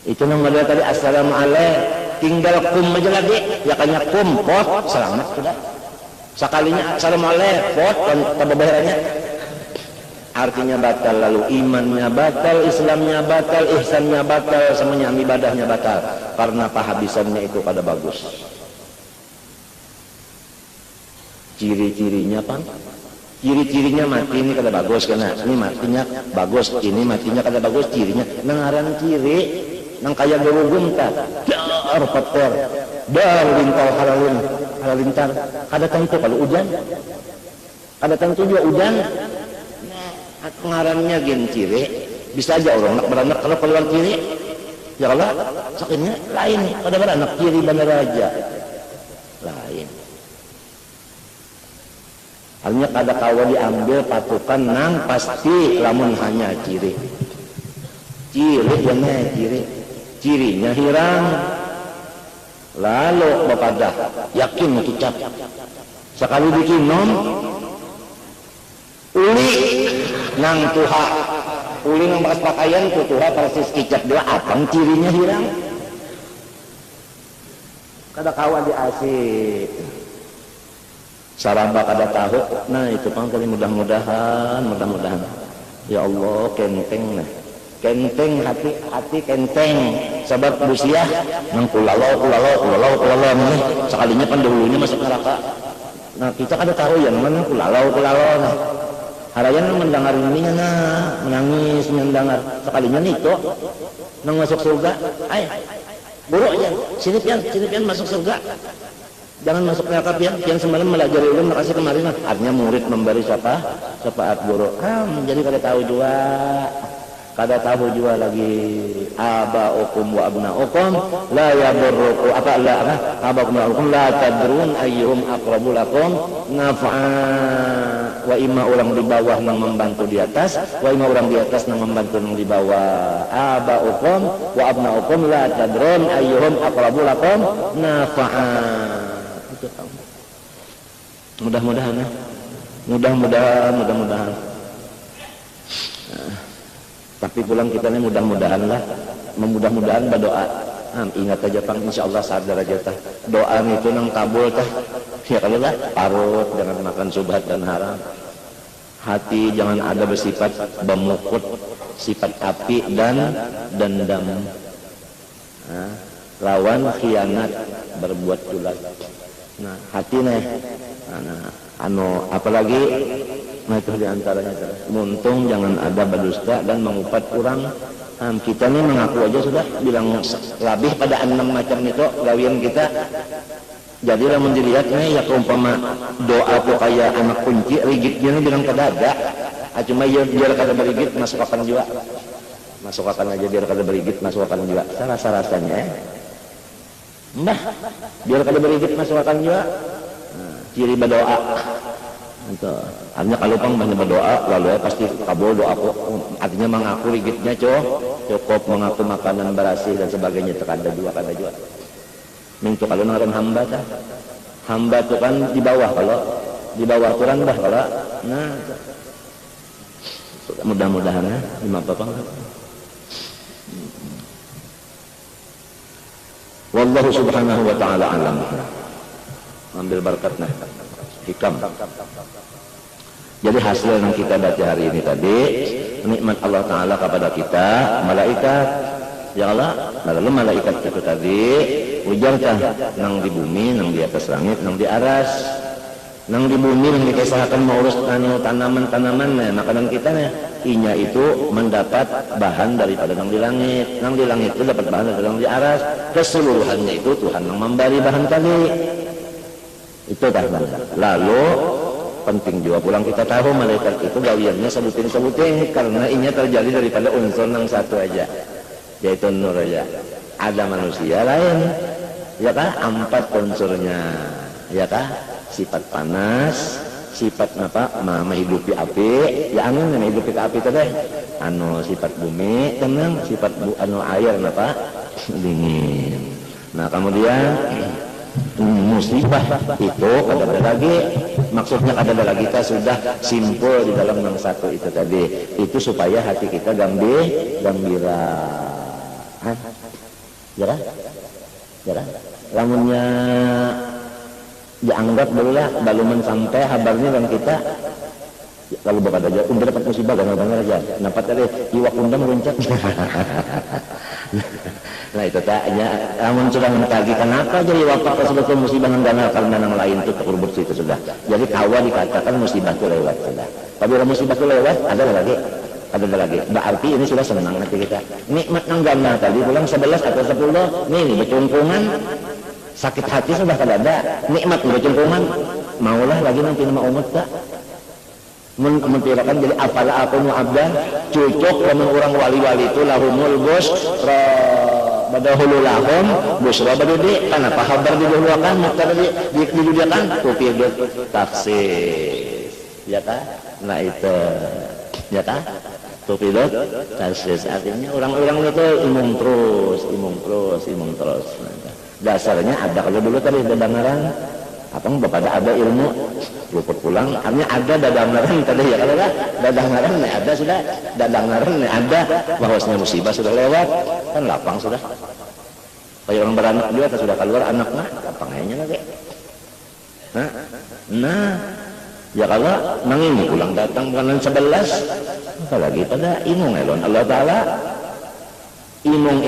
A: Itu nang melihat tadi assalamualaikum. tinggal kum aja lagi, ya kanya kum, pot, selamat sudah. Sekalinya assalamualaikum, pot, dan tababahirannya. Artinya batal, lalu imannya batal, Islamnya batal, ihsannya batal, semuanya ibadahnya batal. Karena pahabisannya itu pada bagus. Ciri-cirinya apa? Ciri-cirinya mati ini kada bagus karena ini matinya bagus, ini matinya kada bagus, cirinya nangaran ciri nang kaya gerugum ta dar peter dar lintal halalintar kada tentu kalau hujan kada tentu juga hujan ngarannya gen ciri bisa aja orang nak beranak kalau keluar ciri ya kalau sakitnya lain kada beranak ciri bener aja lain. Halnya kada kawa diambil patukan nang pasti lamun hanya ciri yana cirinya hirang lalu bapadah yakin kicap sekali bikin nom uli nang tuha uli nang bekas pakaian ku tuha persis kicap dua apang cirinya hirang kada kawa diasih saraba kada tahu. Nah itu pang kali mudah-mudahan ya Allah kenteng nah kenteng hati kenteng sebab busiah nang kulalau nih sekalinya pendahulunya masuk neraka. Nah kita kada tahu yang mana kulalau nah harayan mendengar ininya nah menangis mendengar sekalinya itu nang masuk surga ay buruknya sini pian masuk surga. Jangan masuk neraka pian semalam melajari ulun makasih kemarin artinya murid memberi syafaat guru. Jadi kada tahu juga lagi abaukum wa abnaukum la yadurrukum abaukum wa abnaukum la tadrun ayyuhum aqrabu lakum naf'a wa imma orang di bawah nang membantu di atas wa imma orang di atas nang membantu nang di bawah abaukum wa abnaukum la tadrun ayyuhum aqrabu lakum naf'a. Mudah-mudahan nah, tapi pulang kita ini mudah-mudahan berdoa. Ingat aja pang insyaallah sadar aja tah doa itu nang kabul tah ya kalau lah parut jangan makan subhat dan haram, hati jangan ada bersifat bemukut sifat api dan dendam, lawan khianat berbuat culas. Nah hati nih apalagi nah itu diantaranya muntung jangan ada berdusta dan mengupat kurang. Kita nih mengaku aja sudah bilang lebih pada 6 macam itu gawian kita. Jadi lamun dilihat nih ya keumpama doa tuh kayak anak kunci rigidnya nih bilang kada ada. Cuma ya biar kada berigit masuk akan juga biar kada berigit masuk akan juga rasa-rasanya Mbah, biar kada berigit masuk akan juga. Ciri berdoa. Itu. Artinya kalau pang banyak berdoa, lalu pasti kabul doaku. Artinya mengaku rigidnya cukup mengaku makanan berasih dan sebagainya. Kada juga. Mintu kalau ngaran hamba ta. Hamba itu kan di bawah kalau di bawah Quran bah kalau. Nah, mudah-mudahan ya, lima apa? Wallahu subhanahu wa ta'ala alam. Ambil berkatnya hikam. Jadi hasil yang kita baca hari ini tadi nikmat Allah Ta'ala kepada kita malaikat ya Allah, lalu malaikat itu tadi ujarkah nang di bumi, nang di atas langit, nang di aras, nang di bumi nang dikisahkan mengurus tanaman-tanaman makanan kita inya itu mendapat bahan daripada nang di langit itu dapat bahan dari nang di aras, keseluruhannya itu Tuhan yang memberi bahan tadi itu dah. Lalu penting juga pulang kita tahu malaikat itu gawiannya sebutin karena inya terjadi daripada unsur yang satu aja yaitu nur aja. Ada manusia lain ya kah 4 unsurnya ya kah, sifat panas, sifat menghidupi api ya angin menghidupi ke api tadi sifat bumi tenang, sifat air dingin. Nah kemudian musibah itu ada lagi, maksudnya ada lagi kita sudah simpul di dalam yang satu itu tadi itu supaya hati kita gembira ya kan? Ya kan? Lamunnya dianggap dulu lah baluman sampai kabarnya dan kita lalu bakal aja udah dapat musibah benar aja dapat tadi iwak undang meruncak. Nah itu taknya namun sudah mentagi kenapa jadi wafat tersebut musibah dana karena yang lain itu terburu itu sudah jadi kawan dikatakan musibah itu lewat sudah tapi kalau musibah itu lewat ada lagi berarti ini sudah senang hati kita nikmat yang gana tadi pulang 11 atau 10 nih bercungkungan sakit hati sudah ada nikmat bercungkungan maulah lagi nanti nama umat tak mentirakan jadi apalah aku mu'abdan cocok dengan orang wali-wali itu lahumul busra badahulu lahum busra badudi kenapa kabar didahulukan muktar didudukan tupidut taksis ya kan nah itu ya kan tupidut taksis artinya orang-orang itu imung terus dasarnya ada kalau dulu tadi dengaran apa bapak ada ilmu luput pulang artinya ada dadangaran tadi ya kalau dadangaran ada sudah dadangaran ada bahwasanya musibah sudah lewat kan lapang sudah kayak orang beranak juga sudah keluar anaknya lapang aja lagi nah ya kalau nangini pulang datang bukan 11 apalagi pada imung elon Allah Ta'ala imung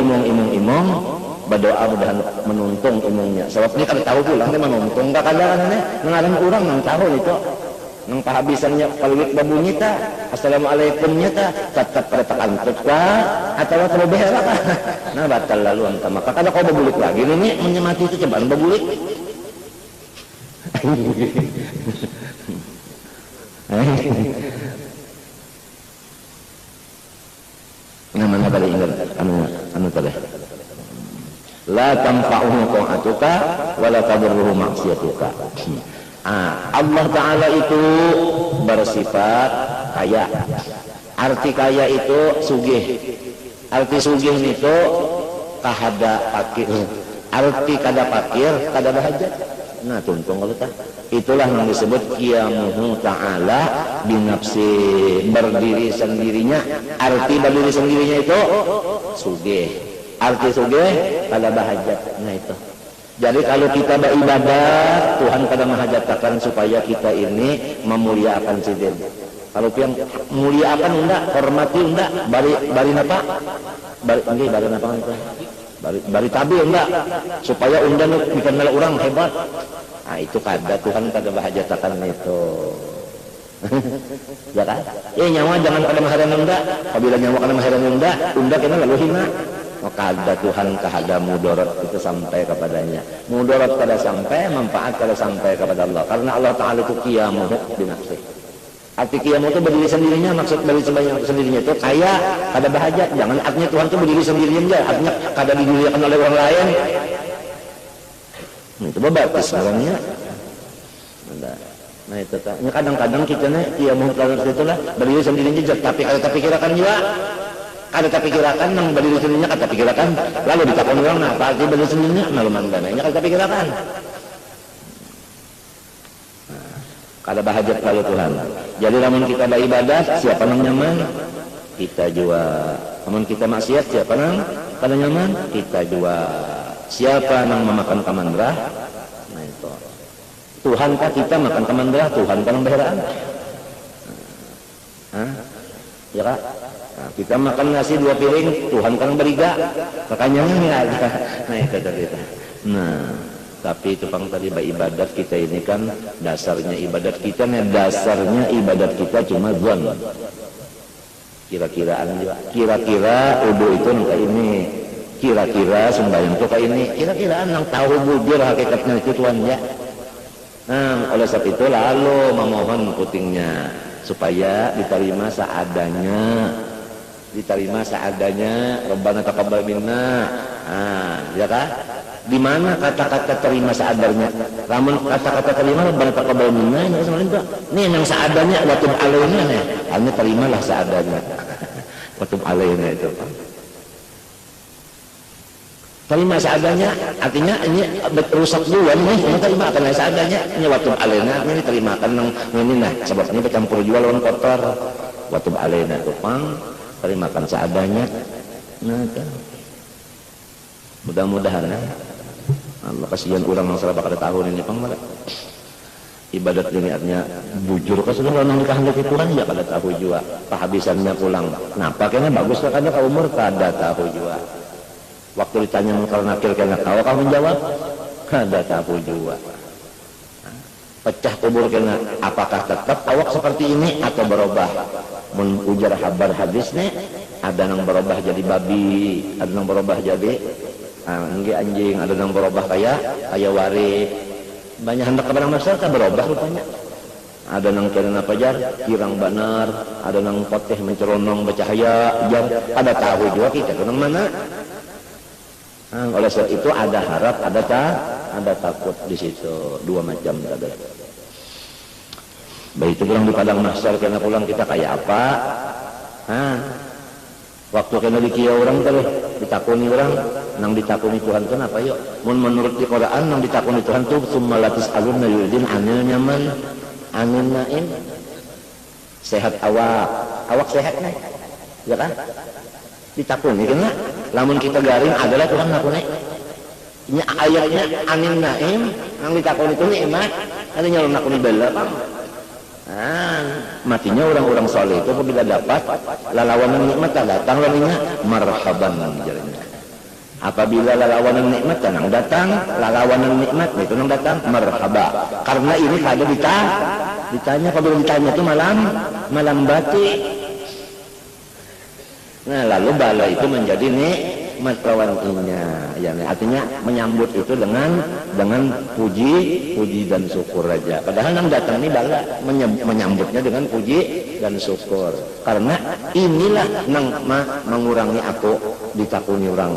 A: berdoa mudah menuntung umumnya sebab ini kan tahu pulang dia menuntung gak kadang-kadang mengarang orang yang tahu itu yang pahabisannya paluit babunyi ta assalamualaikumnya ta tetap pada tekan atau terlebih lah nah batal lalu entah maka kalau kau babulik lagi ini menyemati itu cobaan babulik namanya tadi ingat anu tadi la tanfa'uhu ta'atuka wa la tadurruhu maksiyatuka. Allah Ta'ala itu bersifat kaya. Arti kaya itu sugih. Arti sugih itu kahada fakir. Arti kada fakir kada bahajat. Nah tuntung kalau tak itulah yang disebut qiyamuhu ta'ala binafsi berdiri sendirinya. Arti berdiri sendirinya itu sugih. Arti sugih pada bahajat. Nah itu. Jadi kalau kita beribadah, Tuhan pada mahajatakan supaya kita ini memuliakan sidin. Kalau yang muliakan enggak, hormati enggak, bari napa? Bari napa itu? Bari tabi enggak, supaya undang dikenal orang hebat. Nah itu kada Tuhan pada bahajatakan itu. Ya kan? Nyawa jangan pada maharan enggak. Apabila nyawa pada maharan enggak kena lalu hina. Maka ada Tuhan kahada mudarat itu sampai kepadanya. Mudarat kada sampai, manfaat kada sampai kepada Allah. Karena Allah Ta'ala itu qiyamuhu binafsi. Arti qiyamuh itu berdiri sendirinya, maksud berdiri sendirinya itu kaya, kada bahajat. Jangan artinya Tuhan itu berdiri sendirinya aja, artinya kada didirikan oleh orang lain. Itu bagus sebenarnya. Nah itu tak. Kadang-kadang kita nih qiyamuh itulah berdiri sendirinya aja, tapi kalau tak pikirkan juga. Ada tak pikirkan yang berdiri sendirinya kata pikirkan lalu ditakon orang nah apa arti berdiri sendirinya maluman dananya kata pikirkan kada bahajat kalau Tuhan jadi namun kita beribadah siapa yang nyaman kita jua namun kita maksiat siapa yang kada nyaman kita jua siapa yang memakan kamandrah nah itu Tuhan kah kita makan kamandrah Tuhan kan yang bayaran ya kak nah, kita makan nasi 2 piring Tuhan kan beriga makanya nah itu tadi nah tapi itu pang tadi ibadat kita ini kan dasarnya ibadat kita kita cuma zon kira-kiraan juga kira-kira udu itu kayak ini kira-kira sembahyang itu kayak ini kira-kiraan yang tahu bujur hakikatnya itu Tuhan ya nah oleh sebab itu lalu memohon putingnya supaya diterima seadanya Rabbana taqabbal minna ya kan di mana kata-kata terima seadanya namun kata-kata terima Rabbana taqabbal minna ini sebenarnya itu nih yang seadanya watub alaina nih hanya terimalah seadanya watub alaina itu terima seadanya artinya ini rusak duluan nih terima akan seadanya ini watub alaina ini terimakan yang ini nah sebabnya bercampur jual lawan kotor watub alaina itu pang terimakan seadanya nah kan mudah-mudahan Allah kasihan orang yang serba kada tahun ini pang malah ibadat ini artinya bujur ke sudah nang dikehendaki Tuhan ya kada tahu jua kehabisannya pulang kenapa kayaknya bagus lah karena umur kada tahu jua waktu ditanya mungkar nakir kayaknya tahu kau menjawab kada tahu jua pecah kubur kena apakah tetap awak seperti ini atau berubah mun ujar habar hadis nih ada yang berubah jadi babi ada yang berubah jadi anjing ada yang berubah kayak waris banyak hendak kepada masyarakat berubah rupanya ada yang kena apa jar kirang banar ada yang poteh menceronong bercahaya jar ada tahu juga kita ke mana oleh sebab itu ada harap ada takut di situ dua macam ada. Baik itu pulang di padang mahsyar kena pulang kita kayak apa? Waktu kena dikia orang terus ditakuni orang, nang ditakuni Tuhan itu apa yuk? Menurut di Quran nang ditakuni Tuhan tu summalatis alun nayudin anil nyaman anil naim sehat awak sehat nih, ya kan? Ditakuni kena, lamun kita garing adalah Tuhan nakuni. Ini ayatnya anil naim nang ditakuni itu nikmat, ada nyalon nakuni bela bang. Matinya orang-orang soleh itu apabila dapat lalawanan nikmat datang larinya marhaban jadinya. Apabila lalawanan nikmat nang datang lalawanan nikmat itu nang datang marhaba karena ini kada ditanya kalau ditanya itu malam batik. Nah lalu bala itu menjadi nikmat lawannya ya, artinya menyambut itu dengan puji dan syukur aja. Padahal yang datang ini bala menyambutnya dengan puji dan syukur. Karena inilah nang mengurangi aku ditakuni orang.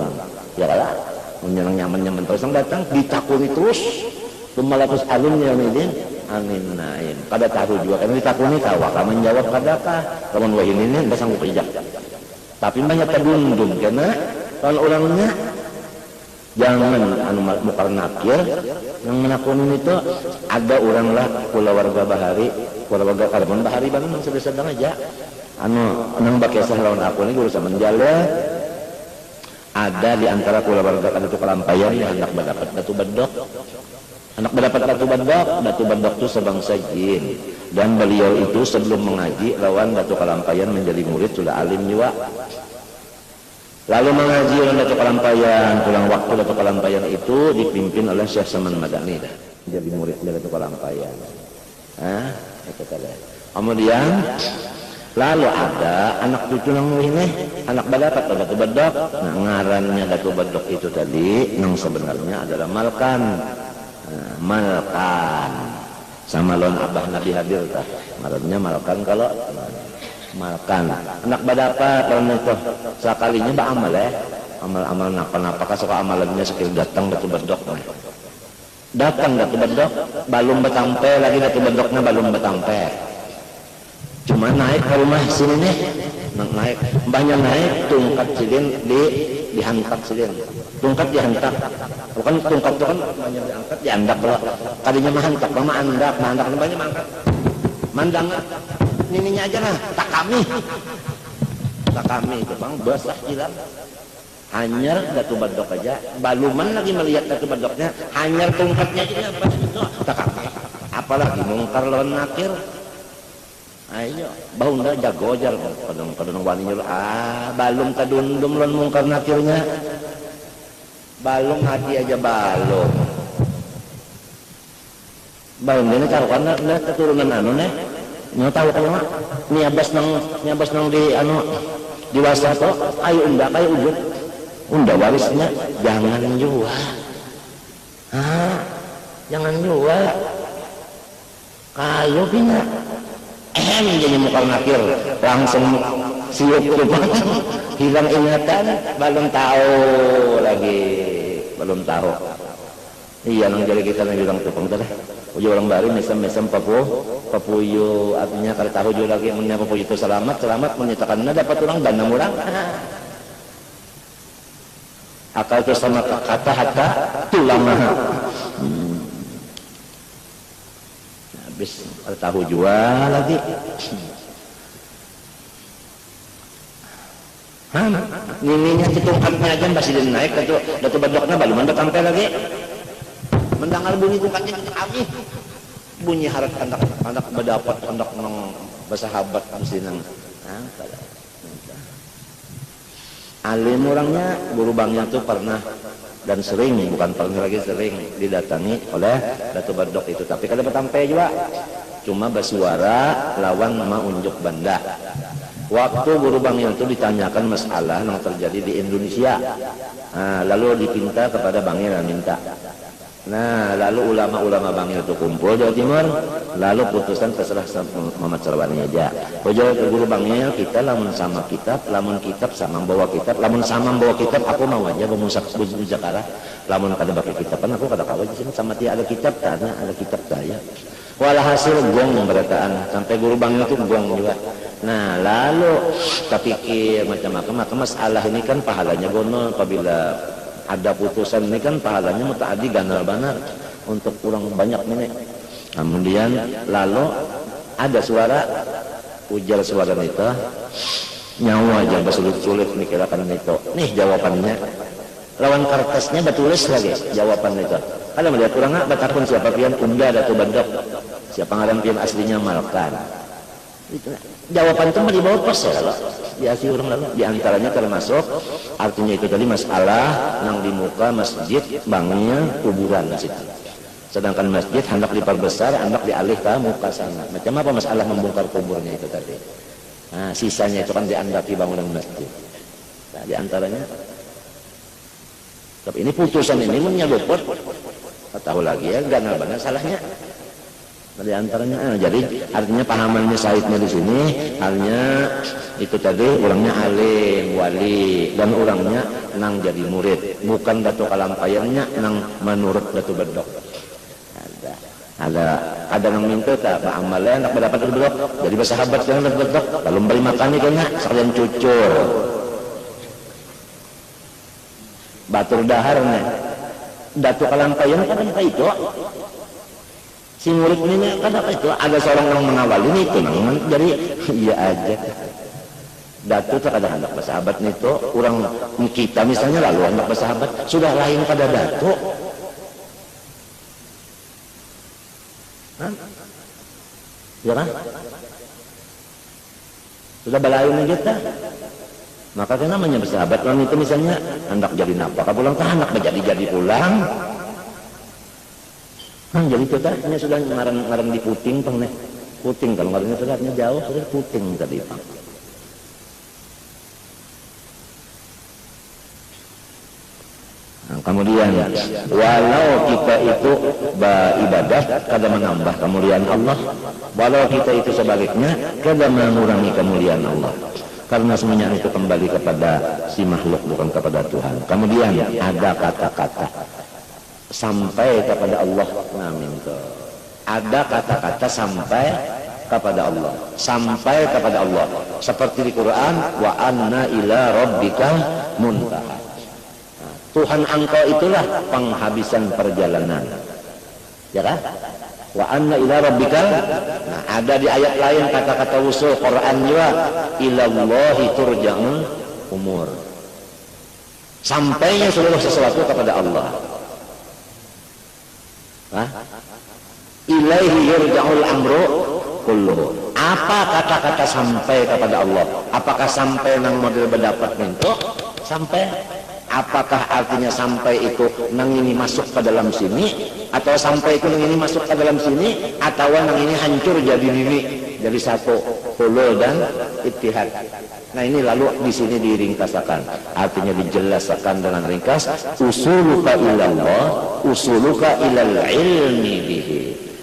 A: Ya lah, menyenang nyaman terus yang datang ditakuni terus. Pemalakus alumnya amin naim. Kada tahu juga karena ditakuni tawa kamu menjawab kadakah kamu wah ini enggak sanggup ijak. Tapi banyak terdundung karena kalau orangnya jangan mukar nakir yang menakunin itu ada orang lah keluarga bahari keluarga karbon bahari banget yang sedang aja nang bakesah lawan aku ini guru sama menjala ada di antara keluarga kada tu kelampayan yang hendak mendapat batu bedok batu bedok itu sebangsa jin dan beliau itu sebelum mengaji lawan batu kelampayan menjadi murid sudah alim juga. Lalu mengaji oleh Datuk Kalampayan, pulang waktu Datuk Kalampayan itu dipimpin oleh Syekh Saman Madani dah. Jadi murid dari Datuk Kalampayan. Kemudian lalu ada anak cucu nang ini, anak badapat Datuk Bedok. Nah, ngarannya Datuk Bedok itu tadi yang sebenarnya adalah Malkan. Malkan. Sama lon abah Nabi hadir tah. Ngarannya Malkan kalau Malkan anak badapat orang itu sekalinya beramal amal napa suka amalannya sekali datang Datuk Bedok balum betampe lagi Datuk Bedoknya balum betampe cuma naik ke rumah sini nih naik banyak naik tungkat silin dihantak silin tungkat dihantak bukan tungkat itu kan banyak diangkat diandak loh tadinya mahantak mahantak banyak mangkat mandangan ininya aja lah, tak kami itu bang, basah hilang hanyar Datuk Bedok aja, baluman lagi melihat Datuk Bedoknya, hanyar tungkatnya aja apa itu, tak kami apalagi mungkar lawan nakir ayo, bau ndak jago jar kadang waninya balum kadundum lawan mungkar nakirnya balum hati aja balum ini karuan dah keturunan anu nih nggak tahu kalau mak niabas nang di wasato ayo unda warisnya jangan jual jangan jual kayu bina jadi mukal nakir langsung siup hilang ingatan belum tahu iya nang jadi kita nang bilang tupang tadi ujo orang baru mesem papuyo artinya kalau tahu juga lagi mennya papuyo itu selamat menyatakan dapat orang dan orang akal itu sama kata tulang habis tahu jual lagi nininya tungkatnya aja masih naik Datuk Bedoknya belum ada sampai lagi mendengar bunyi itu kan kami bunyi harap anak berdapat hendak nang bersahabat mesti nang alim orangnya, guru banknya tuh pernah dan sering, bukan pernah lagi sering didatangi oleh Datu Badok itu, tapi kada bertampai juga, cuma bersuara lawan nama unjuk banda. Waktu guru banknya itu ditanyakan masalah yang terjadi di Indonesia, lalu dipinta kepada banknya dan minta. Nah, lalu ulama-ulama bangil itu kumpul Jawa Timur, lalu putusan terserah Muhammad Sarwani aja. Pojok guru bangil kita lamun sama kitab, lamun kitab sama bawa kitab, lamun sama bawa kitab aku mau aja bemusak di Jakarta. Lamun kada pakai kitab kan aku kada kawa di sini sama dia ada kitab tanya ada kitab saya. Walhasil gong berataan sampai guru bangil itu gong juga. Nah, lalu kepikir macam-macam, maka masalah ini kan pahalanya gonol apabila ada putusan ini kan pahalanya mutaadi ganal banar untuk kurang banyak ini. Kemudian lalu ada suara ujar suara itu nyawa aja bersulit-sulit mikirkan itu. Nih jawabannya lawan kertasnya bertulis lagi jawaban itu. Kalau melihat orang nggak betapun siapa pian unda Datu Badok, siapa ngaran pian aslinya Malkan. Itu jawaban itu dibawa pos ya kalau diasih orang lalu diantaranya termasuk artinya itu tadi masalah yang di muka masjid bangnya kuburan situ, sedangkan masjid hendak diperbesar hendak dialih ke muka sana. Macam apa masalah membongkar kuburnya itu tadi. Nah, sisanya itu kan diandapi bangunan masjid. Nah, diantaranya tapi ini putusan ini menyebut tahu lagi ya ganal benar salahnya. Di antaranya, jadi artinya pahamannya Saidnya di sini, halnya itu tadi orangnya alim, wali, dan orangnya nang jadi murid, bukan Datu Kalampayannya nang menurut Datu Badok. Ada nang minta tak amalnya nak mendapat Datu Badok, jadi bersahabat dengan Datu Badok, lalu beri makan kayaknya sekalian cucur, batur daharnya, Datu Kalampayan kan kayak itu. Si murid ini kan apa itu ada seorang yang mengawali itu nang jadi iya aja Datu terkadang anak bersahabat itu orang kita misalnya lalu anak bersahabat sudah lain pada Datu. Ya kan sudah balain kita, maka kan namanya bersahabat. Orang itu misalnya hendak jadi nafkah pulang ke anak menjadi pulang. Jadi tetapnya sudah ngarang di puting pang nih, puting kalau ngarangnya sudah jauh sudah puting tadi pang. Nah, kemudian walau kita itu beribadah kada menambah kemuliaan Allah, walau kita itu sebaliknya kada mengurangi kemuliaan Allah, karena semuanya itu kembali kepada si makhluk bukan kepada Tuhan. Kemudian ada kata-kata sampai kepada Allah. Amin. Ada kata-kata sampai kepada Allah, sampai kepada Allah seperti di Quran wa anna ila rabbikal muntaha. Tuhan engkau itulah penghabisan perjalanan, ya kan? Wa anna ila rabbikal. Nah, ada di ayat lain kata-kata usul Quran juga ilallahi turja'ul umur, sampainya seluruh sesuatu kepada Allah. Ilaihi yurja'ul amru kulluhu. Apa kata-kata sampai kepada Allah? Apakah sampai nang model berdapat bentuk sampai? Apakah artinya sampai itu nang ini masuk ke dalam sini, atau sampai itu nang ini masuk ke dalam sini, atau nang ini hancur jadi ini jadi satu hulul dan ittihad. Nah, ini lalu di sini diringkasakan, artinya dijelaskan dengan ringkas. Usuluka ilallah, usuluka ilal ilmi bihi.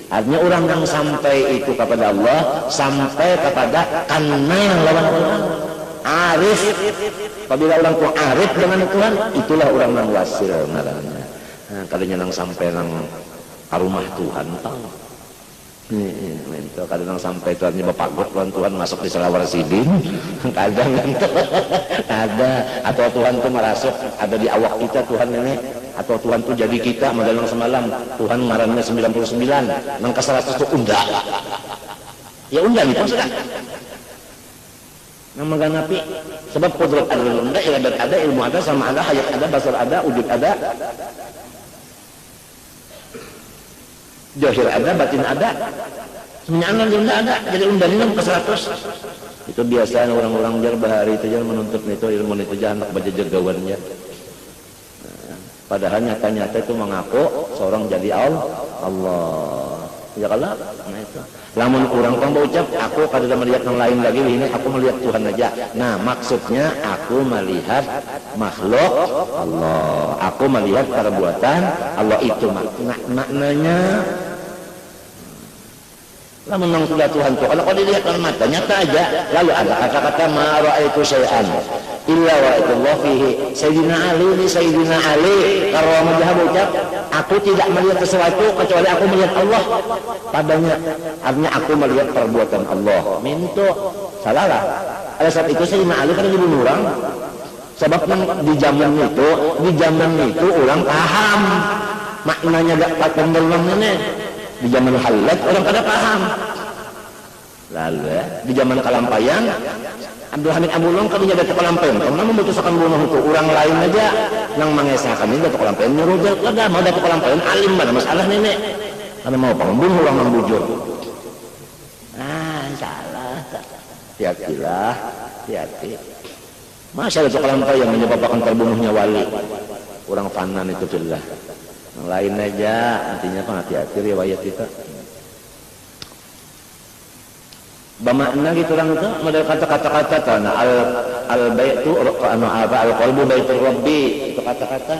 A: Artinya orang yang sampai itu kepada Allah, sampai kepada kanal lawan Allah. Arif, apabila orang itu arif dengan Tuhan, itulah orang yang wasil namanya. Nah, kalinya yang sampai nang rumah Tuhan, itu kadang sampai Tuhannya bapak Tuhan masuk di selawar sidin, kadang ada, atau Tuhan itu merasuk ada di awak kita Tuhan ini, atau Tuhan itu jadi kita modal semalam Tuhan ngarannya 99 nang ke 100 itu unda ya unda gitu sudah nang mengganapi sebab kudrat ada unda, iradat ada, ilmu ada, sama ada, hayat ada, basar ada, wujud ada. Johir ada, batin ada. Semuanya unda ada. Jadi undangnya ke 100. Itu biasa orang-orang jar bahari itu jar menuntut itu ilmu itu jar anak baca jagawannya. Padahal nyata-nyata itu mengaku seorang jadi Allah. Ya kalau, nah itu. Lamun kurang kang ucap, aku kada melihat yang lain lagi, ini aku melihat Tuhan aja. Nah, maksudnya aku melihat makhluk Allah. Aku melihat perbuatan Allah itu maknanya. Lamun nang sudah Tuhan tuh, kalau dilihat dengan mata nyata aja, lalu ada kata-kata ma ra'aitu syai'an illa ra'aitullah fihi. Sayyidina Ali kalau majah ucap, aku tidak melihat sesuatu kecuali aku melihat Allah padanya. Artinya aku melihat perbuatan Allah. Minto salah lah. Pada saat itu Sayyidina Ali kan dibunuh orang. Sebab di zaman itu orang paham maknanya gak penderang ini. Di zaman Khalid orang kada paham. Lalu di zaman Kalampayan Abdul Hamid Abulong kadinya Datuk Kalampayan karena memutuskan bunuh itu orang lain aja yang mengesahkan ini Datuk Kalampayan nyuruh kada mau Datuk Kalampayan alim mana masalah nenek karena mau pembunuh orang yang bujur. Salah. Hati-hatilah, hati-hati. Masa Datuk Kalampayan menyebabkan terbunuhnya wali orang fanan itu jelas. Yang lain aja artinya kan hati-hati riwayat kita. Bermakna gitu orang itu model kata-kata tanah al baitu al qalbu baitur rabbi itu kata-kata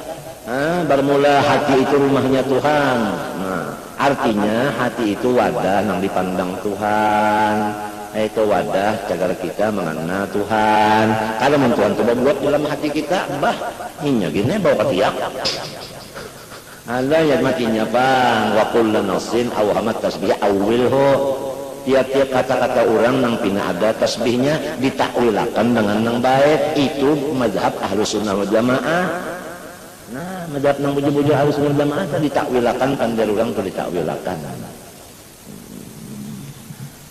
A: bermula hati itu rumahnya Tuhan. Nah, artinya hati itu wadah yang dipandang Tuhan. Itu wadah agar kita mengenal Tuhan. Kalau Tuhan coba buat dalam hati kita, ini gini bau ketiak. Ada yang matinya bang, wa kullu nafsin awhamat tasbih awilhu. Tiap-tiap kata-kata orang yang pina ada tasbihnya ditakwilakan dengan yang baik. Itu mazhab Ahlus Sunnah wal Jamaah. Nah, mazhab nang buju-buju Ahlus Sunnah wal Jamaah tadi ditakwilakan pandai orang tu ditakwilakan.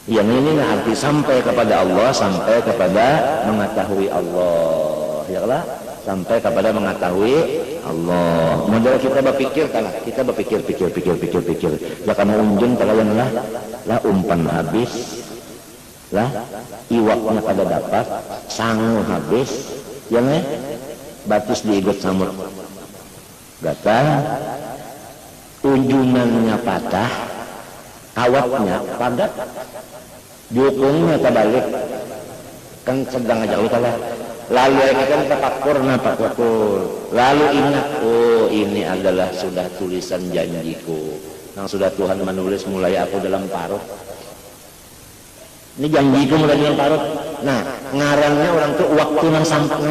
A: Yang ini arti sampai kepada Allah, sampai kepada mengetahui Allah. Ya lah, sampai kepada mengetahui Allah. Modal kita berpikir kalah, kita berpikir. Ya kamu unjun kalian lah umpan habis, lah iwaknya pada dapat, sangu habis, ya nih, batis diigot samut, gatal, unjunannya patah, kawatnya padat, jukungnya terbalik, kan sedang aja utara. Lalu kita tafakur, lalu ingat, oh ini adalah sudah tulisan janjiku yang sudah Tuhan menulis mulai aku dalam parut. Ini janjiku mulai dalam parut. Nah, ngarangnya orang tuh waktu yang sampai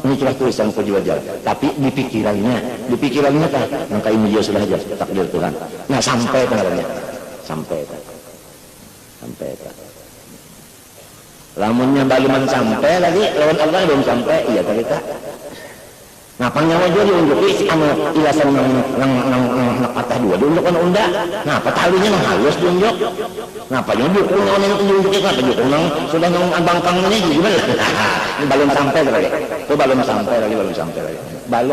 A: ini sudah tulisan ku jiwa. Tapi di pikirannya kan, maka ini dia sudah aja takdir Tuhan. Nah, sampai ngarangnya, sampai. Lamunnya baluman sampai lagi lawan Allah belum sampai iya tadi tak ngapa nyawa juga diunjuki anu ilasan nang patah dua diunjuk kan unda ngapa talinya nang halus diunjuk ngapa diunjuk nang diunjuk ngapa diunjuk nang sudah nang abangkang ini gimana ini belum sampai lagi itu belum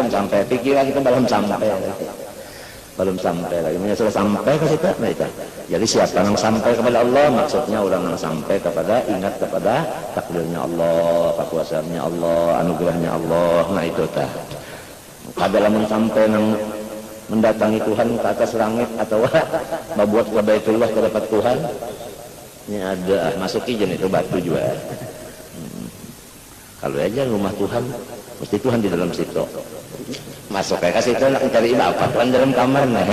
A: sampai pikiran kita belum sampai lagi sudah sampai ke situ. Nah itu jadi siapa yang sampai kepada Allah maksudnya orang yang sampai kepada ingat kepada takdirnya Allah, kekuasaannya Allah, anugerahnya Allah. Nah itu tah adalah sampai yang mendatangi Tuhan ke atas langit atau membuat ke Baitullah ke depan Tuhan ini ada masuk ijen itu batu juga. Kalau aja rumah Tuhan mesti Tuhan di dalam situ. Masuk kayak kasih itu nak cari bapak Tuhan dalam kamar nah.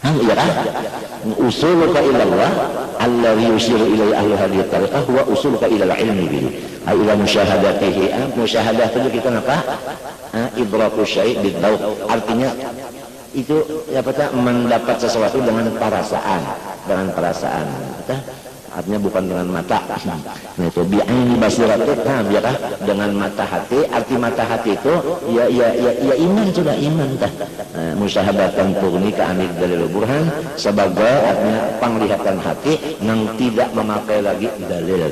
A: Iya kan? Usuluka ilallah alladhi yusiru ilai ahli hadhihi tariqah wa usuluka ilal ilmi bihi. Ila musyahadatihi. Musyahadah itu kita apa? Idraku syai' bid-dawq. Artinya itu apa mendapat sesuatu dengan perasaan. Artinya bukan dengan mata. Nah itu bi'aini basiratik, biarkah dengan mata hati. Arti mata hati itu ya iman sudah iman tah. Musyahadatan tughni ka anil dalil burhan sebagai artinya penglihatan hati yang tidak memakai lagi dalil.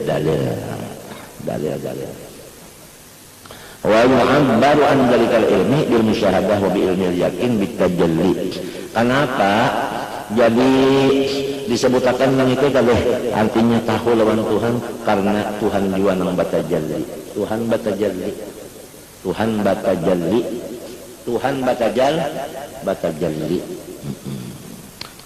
A: Wa yu'abbaru an dzalikal ilmi bil musyahadah wa bi ilmil yakin bitajalli. Kenapa jadi disebutakan yang itu tadi artinya tahu lawan Tuhan karena Tuhan jua nang batajalli. Tuhan batajalli. Tuhan batajalli. Tuhan batajalli.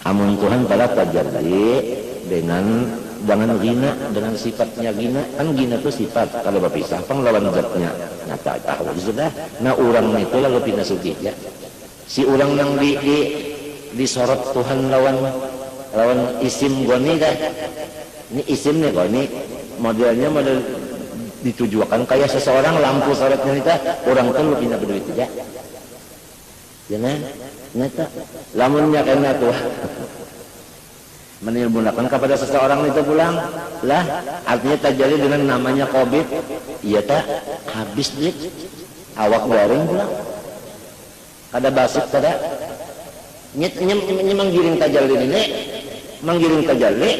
A: Amun Tuhan pada tajalli dengan jangan gina dengan sifatnya gina, kan gina itu sifat kalau berpisah penglawan zatnya nyata tahu sudah. Nah orang itu lalu pindah sugih ya si orang yang disorot Tuhan lawan isim goni kan ini isimnya goni modelnya model ditujukan kayak seseorang lampu sorotnya itu orang itu lu pindah berduit ya jangan nyata lamunnya kena Tuhan menilmunakan kepada seseorang itu pulang lah artinya tajalli dengan namanya COVID iya tak habis duit awak goreng pulang kada basik kada manggiring tajalli ini manggiring tajalli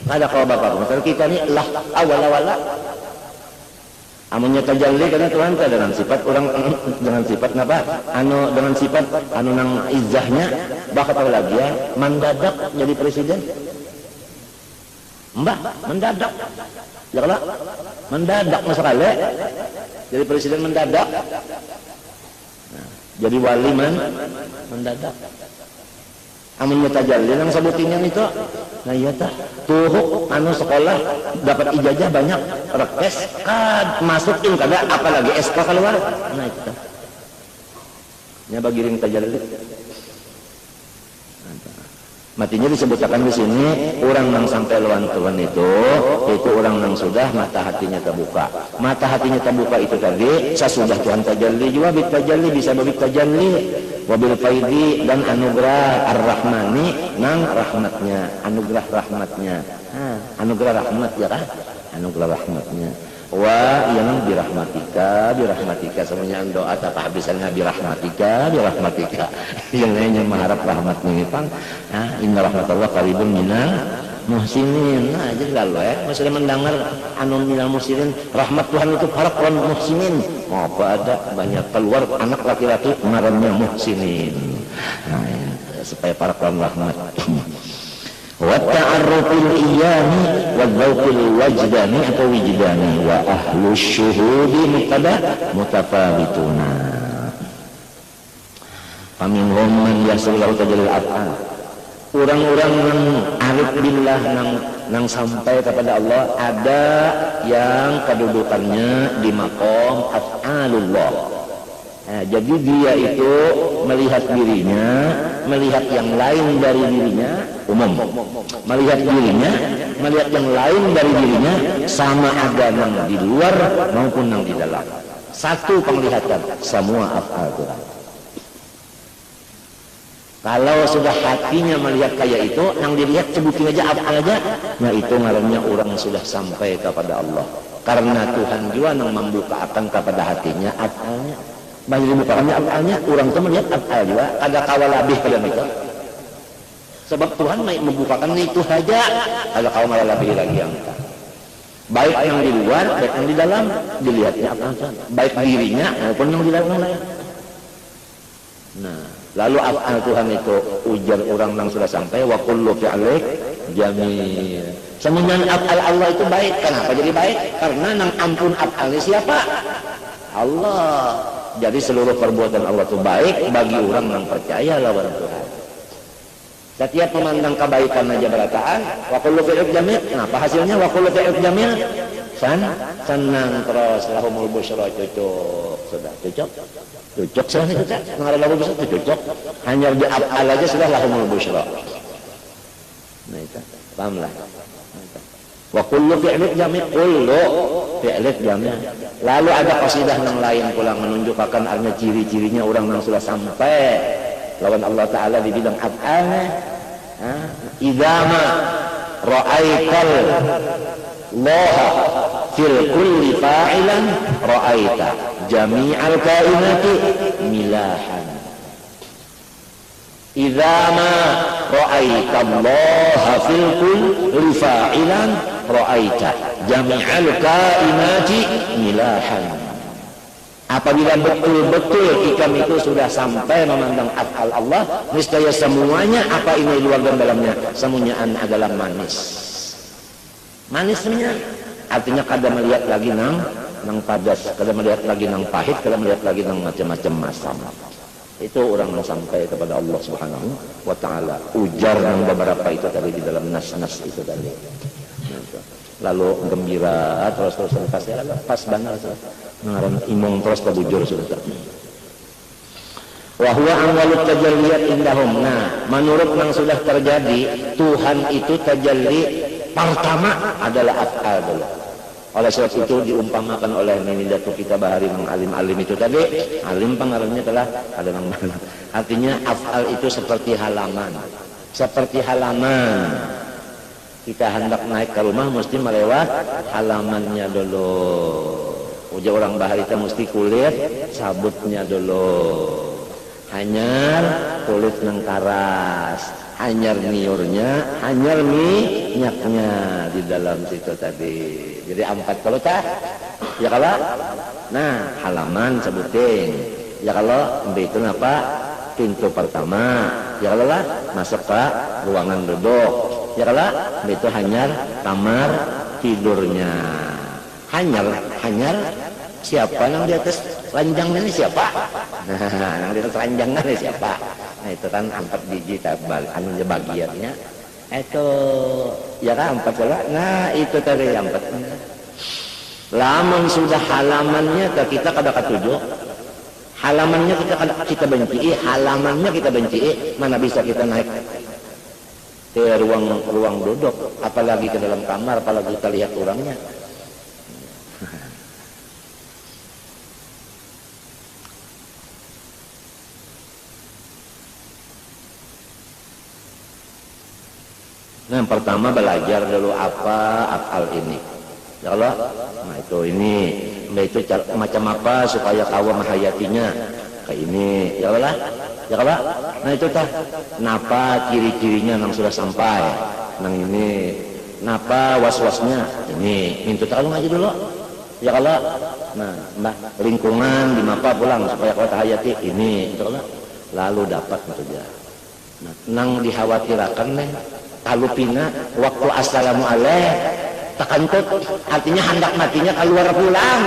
A: kada kalau bapak misal kita ni lah awal-awala amunnya tajalli karena Tuhan dengan sifat orang dengan sifat napa dengan sifat nang izahnya bakal tahu lagi ya mendadak jadi presiden mbah mendadak ya kalau mendadak masalah jadi presiden mendadak nah, jadi wali mendadak amunnya tajalli yang sebutinnya itu nah iya tak tuh sekolah dapat ijazah banyak rekes masukin kada apalagi SK keluar nah itu nya bagiring tajalli matinya disebutkan di sini orang yang sampai lawan Tuhan itu orang yang sudah mata hatinya terbuka. Mata hatinya terbuka itu tadi sesudah Tuhan tajalli juga bit tajalli bisa bit tajalli wabil faidi dan anugerah ar-rahmani nang rahmatnya anugerah rahmatnya anugerah rahmat ya kan anugerah rahmatnya wa yang birahmatika semuanya doa tak habisannya birahmatika yang lainnya mengharap rahmatnya pang inna rahmatullah qaribun minal muhsinin nah jadi lalu masih mendengar minal muhsinin rahmat Tuhan itu para kawan muhsinin apa ada banyak keluar anak laki-laki ngarannya muhsinin nah supaya para kawan rahmat wa ta'arrufil iyani wa dzauqil wajdani atau wijdani wa ahlus syuhudi mutafawituna faminhum man yasallahu tajalil af'al orang-orang yang arif billah nang sampai kepada Allah ada yang kedudukannya di maqam af'alullah. Nah, jadi dia itu melihat dirinya, melihat yang lain dari dirinya, umum. Melihat dirinya, melihat yang lain dari dirinya, sama ada yang di luar maupun yang di dalam. Satu penglihatan, semua af'al Tuhan. Kalau sudah hatinya melihat kayak itu, yang dilihat sebutin aja af'al aja, nah itu ngarannya orang sudah sampai kepada Allah. Karena Tuhan juga yang membukakan kepada hatinya af'alnya. Banyak dibukakannya af'alnya, orang itu melihat af'al juga, ada kawal lebih pada mereka. Sebab Tuhan membukakan itu saja, ada kawal lebih lagi yang kita. Baik yang di luar, baik yang di dalam, dilihatnya af'al. Baik dirinya maupun yang di dalam lain. Nah, lalu af'al Tuhan itu ujar orang yang sudah sampai wa kullu fi'lik jamil. Semuanya af'al Allah itu baik. Kenapa jadi baik? Karena nang ampun af'alnya siapa? Allah. Jadi seluruh perbuatan Allah itu baik bagi orang yang percaya lawan Tuhan. Setiap memandang kebaikan aja berataan wa kullu fi'lik jamil. Kenapa hasilnya wa kullu fi'lik jamil? Senang terus lahumul busyra cocok. Sudah cocok. Cocok sudah cocok. Mengarah lahumul busyra itu cocok. Hanya di af'al aja sudah lahumul busyra. Nah itu, pahamlah. Wa kullu fi'lik jamil, kullu fi'lik jamil. Lalu ada qasidah yang lain pulang menunjukkan artinya ciri-cirinya orang yang sudah sampai lawan Allah Ta'ala di bidang af'alnya. Idza ma ra'aital Allah fil kulli fa'ilan ra'aita jami'al kainati milahan. Idza ma ra'aita Allah fil kulli fa'ilan ra'aita jami'al kainati milahan. Apabila betul-betul ikam itu sudah sampai memandang af'al Allah, niscaya semuanya apa ini luar dan dalamnya, semuanya adalah manis. Manisnya artinya kada melihat lagi nang padas, kada melihat lagi nang pahit, kada melihat lagi nang macam-macam masam. Itu orang yang sampai kepada Allah Subhanahu wa taala. Ujar nang beberapa itu tadi di dalam nas-nas itu tadi. Lalu gembira terus pas benar ngaran imong terus kabujur sudah. Wa huwa awwalut tajalliyat indahum. Nah, menurut yang sudah terjadi, Tuhan itu tajalli pertama adalah af'al dulu. Oleh sebab itu diumpamakan oleh Nindatu kita bahari alim-alim itu tadi, alim pengaruhnya telah ada nang artinya af'al itu seperti halaman. Seperti halaman. Kita hendak naik ke rumah mesti melewat halamannya dulu. Ujar orang bahari itu mesti kulit sabutnya dulu. Hanyar kulit nang karas, hanyar niurnya, hanyar minyaknya di dalam situ tadi. Jadi 4 kalau tak, ya kalau, nah halaman sebutin, ya kalau itu apa? Pintu pertama, ya kalau lah masuk ke ruangan duduk, ya kalau itu hanyar kamar tidurnya. Hanyar siapa yang di atas ranjangnya ini siapa? Nah, yang di atas ranjangnya ini siapa? Nah itu kan 4 biji tabal, anu bagiannya itu ya kan 4 kalau. Nah itu tadi 4. Lamun sudah halamannya kita kada ketujuh. Halamannya kita benci, halamannya kita benci, mana bisa kita naik ke ruang duduk, apalagi ke dalam kamar, apalagi kita lihat orangnya. Nah, yang pertama belajar dulu apa af'al ini. Ya Allah, nah itu ini, itu macam apa supaya kau menghayatinya kayak ini. Ya Allah, ya Allah. Nah itu tah, napa ciri-cirinya nang sudah sampai, nang ini, napa was-wasnya ini. Minta tolong aja dulu. Ya Allah. Nah, lingkungan di mapa pulang supaya kau hayati ini. Ya Allah. Lalu dapat saja. Nah, nang dikhawatirkan nih. Kalau pina waktu assalamualaikum tekentut artinya hendak matinya keluar pulang,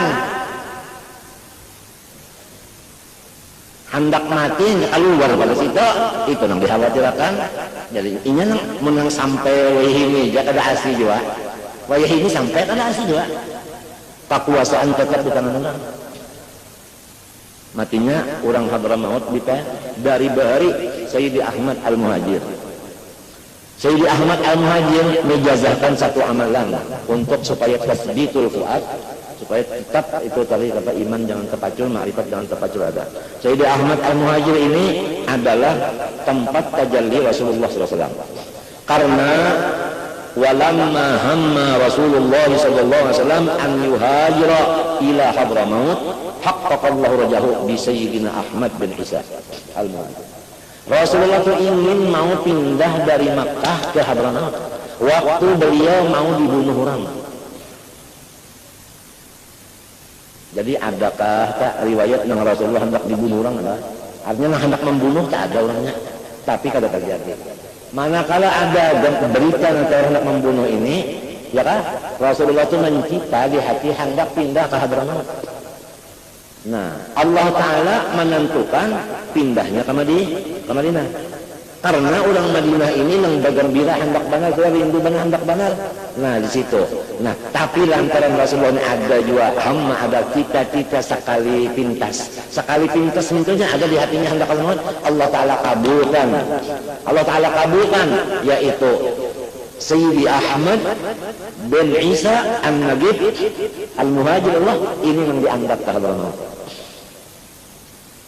A: hendak mati keluar pada situ itu yang dikhawatirkan. Jadi ini nang menang sampai wahini jadi ada asli juga, wahini sampai ada asli juga, kekuasaan tetap di tangan orang. Matinya orang Hadramaut dari bahari Sayyidi Ahmad Al-Muhajir. Sayyidi Ahmad Al-Muhajir menjazahkan satu amalan untuk supaya tasbitul fuad, supaya tetap itu tadi kata iman jangan terpacul, ma'rifat jangan terpacul ada. Sayyidi Ahmad Al-Muhajir ini adalah tempat tajalli Rasulullah SAW. Karena walamma hamma Rasulullah SAW an yuhajira ila Hadramaut, haqqaqallahu rajahu bi Sayyidina Ahmad bin Isa Al-Muhajir. Rasulullah itu ingin mau pindah dari Makkah ke Hadramaut waktu beliau mau dibunuh orang. Jadi adakah tak riwayat yang Rasulullah hendak dibunuh orang ada? Artinya hendak membunuh tak ada orangnya, tapi kada terjadi. Manakala ada berita tentang hendak membunuh ini, ya kan? Rasulullah itu mencipta di hati hendak pindah ke Hadramaut. Nah, Allah Ta'ala menentukan pindahnya ke Madinah. Karena orang Madinah ini yang bergembira hendak benar, sudah rindu benar hendak benar. Nah, di situ. Nah, tapi lantaran Rasulullah ini ada juga hamma, ada cita-cita sekali pintas. Sekali pintas mintunya ada di hatinya hendak benar. Allah Ta'ala kabulkan. Allah Ta'ala kabulkan, yaitu Sayyidi Ahmad bin Isa An-Nagib Al-Muhajir Allah ini yang dianggap ke Hadramaut.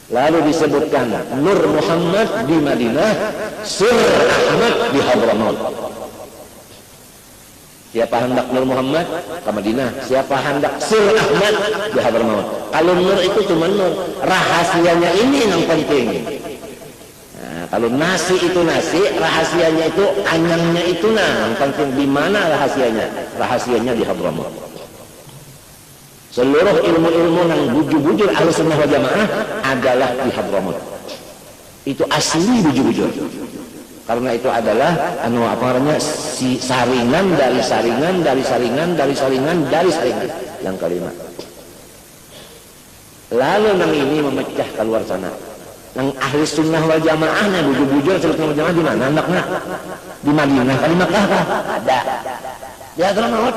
A: Lalu disebutkan Nur Muhammad di Madinah, Sir Ahmad di Hadramaut. Siapa hendak Nur Muhammad ke Madinah, siapa hendak Sir Ahmad di Hadramaut. Kalau Nur itu cuma Nur, rahasianya ini yang penting. Nah, kalau nasi itu nasi, rahasianya itu anyangnya itu yang penting. Di mana rahasianya? Rahasianya di Hadramaut. Seluruh ilmu-ilmu yang bujur-bujur Ahlussunnah wal Jamaah adalah di Hadramaut. Itu asli bujur-bujur. Karena itu adalah si saringan dari saringan dari saringan dari saringan dari saringan yang kelima. Lalu nang ini memecah keluar sana. Nang Ahlussunnah wal Jamaah na bujur-bujur Ahlussunnah wal Jamaah di mana anaknya? Di Madinah, di Makkah ada. Di Hadramaut.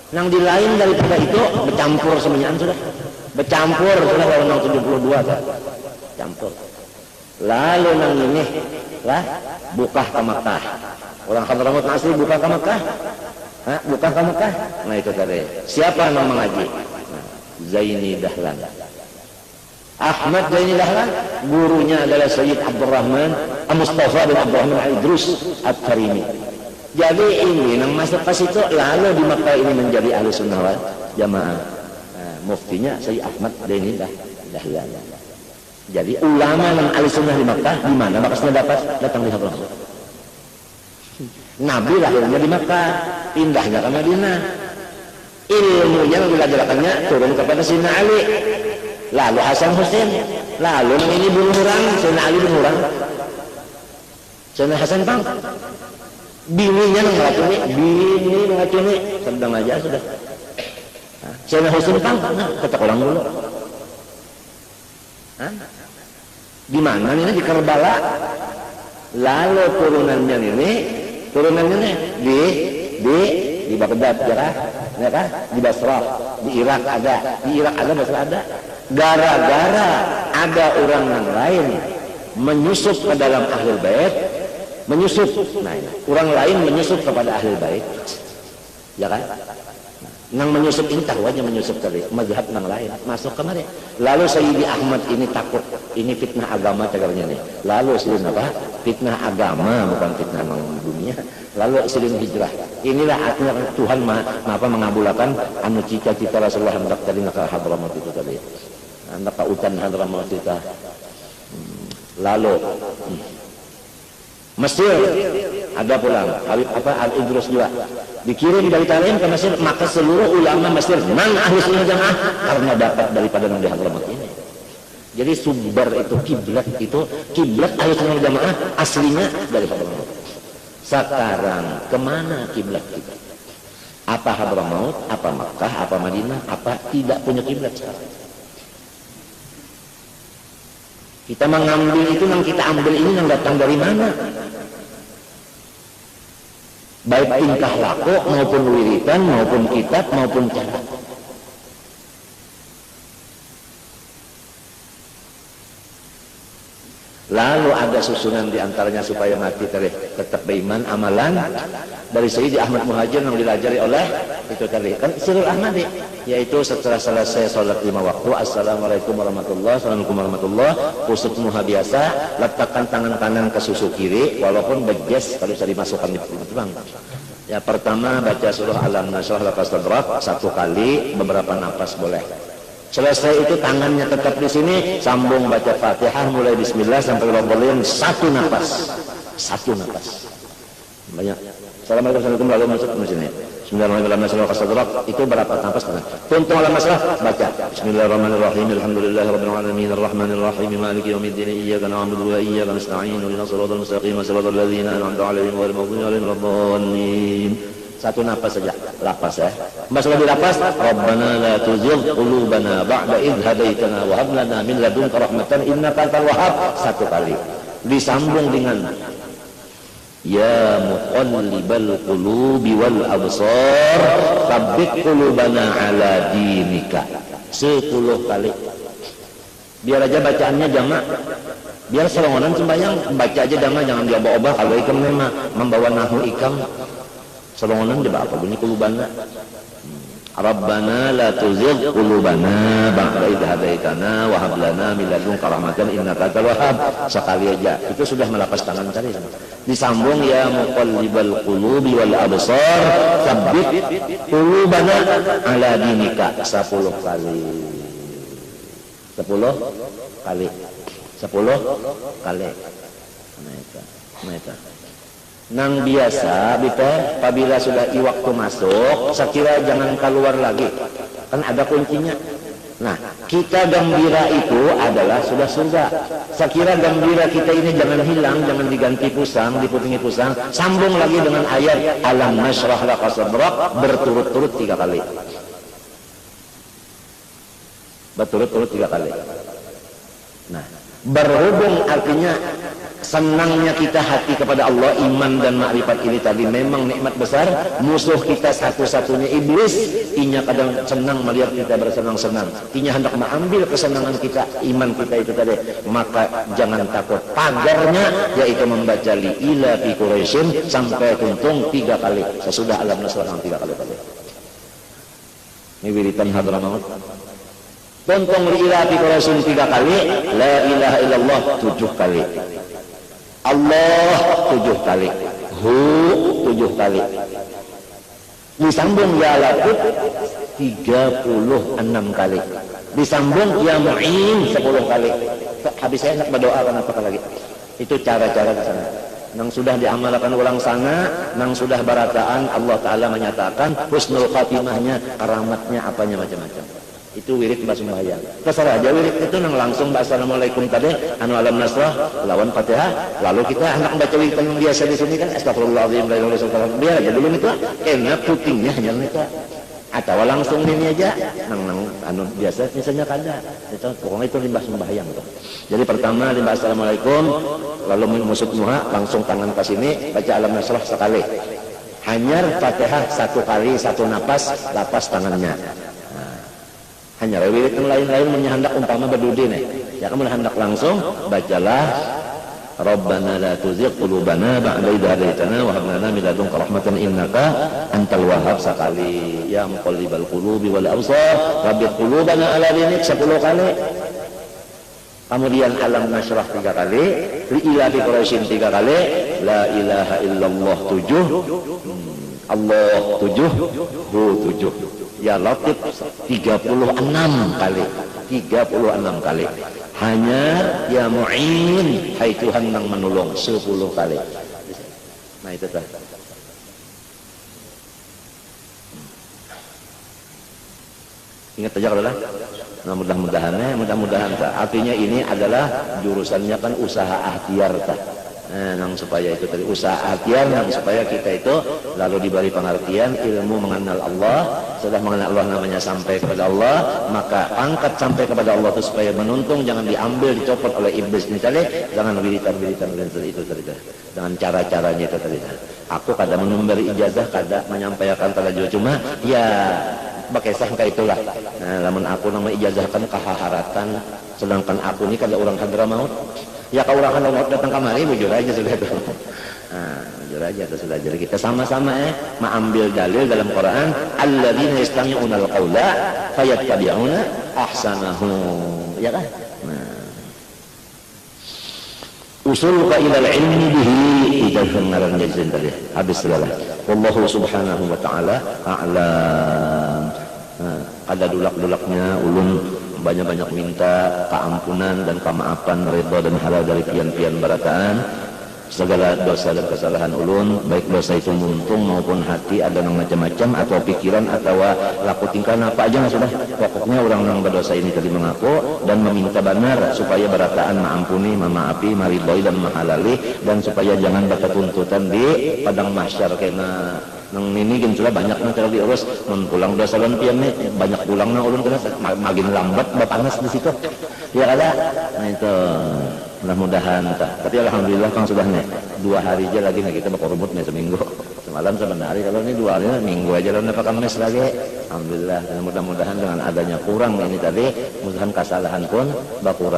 A: Nang di lain daripada itu bercampur semuanya sudah. Bercampur sudah orang 72 kan. Campur. Lalu nang ini lah buka ke Makkah. Orang Hadramaut asli buka ke Makkah. Buka ke Makkah. Nah itu tadi. Siapa yang mengaji? Zaini Dahlan. Ahmad Zaini Dahlan, gurunya adalah Sayyid Abdurrahman Mustafa bin Abdurrahman Idrus At-Tarimi. Jadi ini yang masuk ke situ, lalu di Makkah ini menjadi Ahlussunnah wal Jamaah. Muftinya Sayyid Ahmad Zaini Dahlan. Jadi ulama yang Ahlussunnah di Makkah di mana bakasnya datang di Hadramaut. Nabi lahirnya di Makkah, pindahnya ke Madinah. Ilmunya belajarkannya turun kepada Sayyidina Ali. Lalu Hasan Husain, lalu yang ini bunuh orang, Sayyidina Ali bunuh orang. Sayyidina Hasan Pang. Bininya bini mengacuni, sedang aja sudah. Sayyidina Husain Pang, kata orang dulu. Di mana ini di Karbala? Lalu turunannya di Baghdad ya kan? Di Basrah, di Irak ada, Basrah ada. Gara-gara ada orang yang lain menyusup ke dalam Ahlul Bait, orang lain menyusup kepada Ahlul Bait, ya kan? Nang menyusup ini tahu aja menyusup tadi mazhab yang lain masuk kemari. Lalu Sayyidi Ahmad ini takut ini fitnah agama cagarnya nih. Lalu silin apa? Fitnah agama bukan fitnah dunia. Lalu silin hijrah. Inilah artinya Tuhan mengabulkan anu cita-cita Rasulullah hendak tadi ke Hadramaut itu tadi. Hendak ke hutan Hadramaut itu. Lalu Mesir ada pulang Al-Idrus juga dikirim dari Tarim ke Mesir, maka seluruh ulama Mesir nang Ahlussunnah Jamaah karena dapat daripada nang di Hadramaut ini. Jadi sumber itu kiblat Ahlussunnah Jamaah aslinya dari Hadramaut. Sekarang kemana kiblat kita? Apa Hadramaut, apa Makkah, apa Madinah, apa tidak punya kiblat sekarang? Kita mengambil itu yang kita ambil ini yang datang dari mana? Baik tingkah laku maupun wiritan maupun kitab maupun cara. Lalu ada susunan diantaranya supaya mati tetap beriman amalan dari Sayyidi Ahmad Muhajir yang dilajari oleh itu tadi kan Sirul Ahmadi, yaitu setelah selesai sholat 5 waktu assalamualaikum warahmatullahi wabarakatuh kusut muha biasa, letakkan tangan kanan ke susu kiri walaupun bejes kalau bisa dimasukkan di perut. Ya pertama baca surah Alam Nashrah lepas tadrak 1 kali, beberapa nafas boleh. Selesai itu tangannya tetap di sini, sambung baca Fatihah mulai bismillah sampai Rabbil 1 nafas. Banyak. Assalamualaikum lalu masuk ke sini. Bismillahirrahmanirrahim. Itu berapa nafas? Tuntung alam masalah baca. Bismillahirrahmanirrahim. Alhamdulillahirabbil alamin arrahmanirrahim maliki yaumiddin iyyaka na'budu wa iyyaka nasta'in ihdinas siratal mustaqim siratal ladzina an'amta 'alaihim ghairil maghdubi 'alaihim waladdallin. 1 nafas saja, lapas ya. Masalah di lapas, Rabbana la tuzigh qulubana ba'da idh hadaitana wa hab lana min ladunka rahmatan innaka antal wahhab 1 kali. Disambung dengan Ya muqallibal qulubi wal absar tsabbit qulubana ala dinika 10 kali. Biar aja bacaannya jamak. Biar selongonan sembahyang baca aja jamak, jangan diobah-obah. Kalau ikam memang membawa nahu ikam selongonan dia apa bunyi qulubana. Rabbana la tuzigh qulubana ba'da idh hadaitana wa hab lana min ladunka rahmatan innaka antal wahhab. Sekali aja itu sudah melepas tangan tadi. Disambung ya muqallibal qulubi wal absar tsabbit qulubana ala dinika 10 kali. 10 kali. 10 kali. Nah, nang biasa bita apabila sudah waktu masuk sekira jangan keluar lagi kan ada kuncinya. Nah, kita gembira itu adalah sudah surga. Sekira gembira kita ini jangan hilang, jangan diganti pusang, diputingi pusang. Sambung lagi dengan ayat alam nashrah laka sadrak berturut-turut 3 kali. Berturut-turut 3 kali. Nah, berhubung artinya senangnya kita hati kepada Allah, iman dan makrifat ini tadi memang nikmat besar. Musuh kita satu-satunya iblis, inya kadang senang melihat kita bersenang-senang, inya hendak mengambil kesenangan kita, iman kita itu tadi. Maka jangan takut, pagarnya yaitu membaca li ila fi Quraisyin sampai tuntung 3 kali sesudah alam nasrah 3 kali tadi. Ini wiritan Hadramaut. Tuntung li ila fi Quraisyin 3 kali, la ilaha illallah 7 kali, Allah 7 kali, Hu 7 kali, disambung ya Latif 36 kali, disambung ya Mu'in 10 kali. Habis saya nak berdoa kenapa lagi? Itu cara-cara di sana. Nang sudah diamalkan ulang sana, nang sudah barataan Allah Ta'ala menyatakan husnul khatimahnya, karamatnya, apanya macam-macam. Itu wirid mbak sembahyang. Terserah aja wirid itu nang langsung assalamualaikum tadi anu alam nasrah lawan Fatihah, lalu kita hendak baca wirid yang biasa di sini kan astagfirullahaladzim la ilaha illallah, biar aja dulu itu enak putingnya hanya itu, atau langsung ini aja nang anu biasa misalnya kada itu pokoknya itu limbah sembahyang tuh. Jadi pertama limbah assalamualaikum, lalu musuk muha langsung tangan ke sini baca alam nasrah sekali, hanyar Fatihah 1 kali 1 napas, lapas tangannya. Hanya wirid yang lain-lain menyendak umpama berdudi nih. Ya kamu hendak langsung bacalah Rabbana la tuzigh qulubana ba'da idh hadaytana wa hab lana min ladunka rahmatan innaka antal wahhab sekali. Ya muqallibal qulubi wal absar rabbit qulubana ala dinik 10 kali. Kemudian alam nasrah 3 kali, li ila fi Quraisyin 3 kali, la ilaha illallah 7, Allah 7, Hu 7. Ya Latif 36 kali, 36 kali. Hanya ya Mu'in, hai Tuhan yang menolong 10 kali. Nah itu tadi. Ingat aja kalau lah. Nah, mudah-mudahan artinya ini adalah jurusannya kan usaha akhtiar nang supaya itu tadi usaha akhtiar nang supaya kita itu lalu diberi pengertian ilmu mengenal Allah. Setelah mengenal Allah namanya sampai kepada Allah, maka angkat sampai kepada Allah itu supaya menuntung, jangan diambil dicopot oleh iblis ini tadi, jangan wiritan itu tadi dengan cara-caranya itu tadi. Aku kadang memberi ijazah, kadang menyampaikan pada cuma ya pakai sangka itulah. Nah, namun aku nama ijazahkan kehaharatan, sedangkan aku ini kada orang Hadramaut. Ya kau orang Hadramaut datang kemari, bujur aja sudah itu. Nah, bujur aja itu sudah. Jadi kita sama-sama mengambil dalil dalam Quran, alladzina yastami'una al-qaula fayattabi'una ahsanahu. Ya kan? Nah. Usul ilal ilmi bihi itu ngaran jazin tadi. Habis sudah. Wallahu subhanahu wa ta'ala a'lam. Ada dulak-dulaknya ulun banyak-banyak minta keampunan dan kemaafan, ridha dan halal dari pian-pian barataan segala dosa dan kesalahan ulun, baik dosa itu muntung maupun hati ada yang macam-macam atau pikiran atau laku tingkah apa aja sudah. Pokoknya orang yang berdosa ini tadi mengaku dan meminta benar supaya barataan maampuni, memaafi, maridhoi dan mahalali, dan supaya jangan baca tuntutan di padang mahsyar kena nang ini kan sudah banyak nang cara diurus pulang dosa lan pian nih banyak pulang nang ulun kena makin lambat panas di situ ya ada. Nah itu mudah-mudahan tapi alhamdulillah Kang sudah nih 2 hari aja lagi nih kita bakal rubut nih seminggu semalam sebenarnya kalau ini 2 hari minggu aja lalu pakai mes lagi alhamdulillah. Dan mudah-mudahan dengan adanya kurang ini tadi mudahan kesalahan pun bakurang.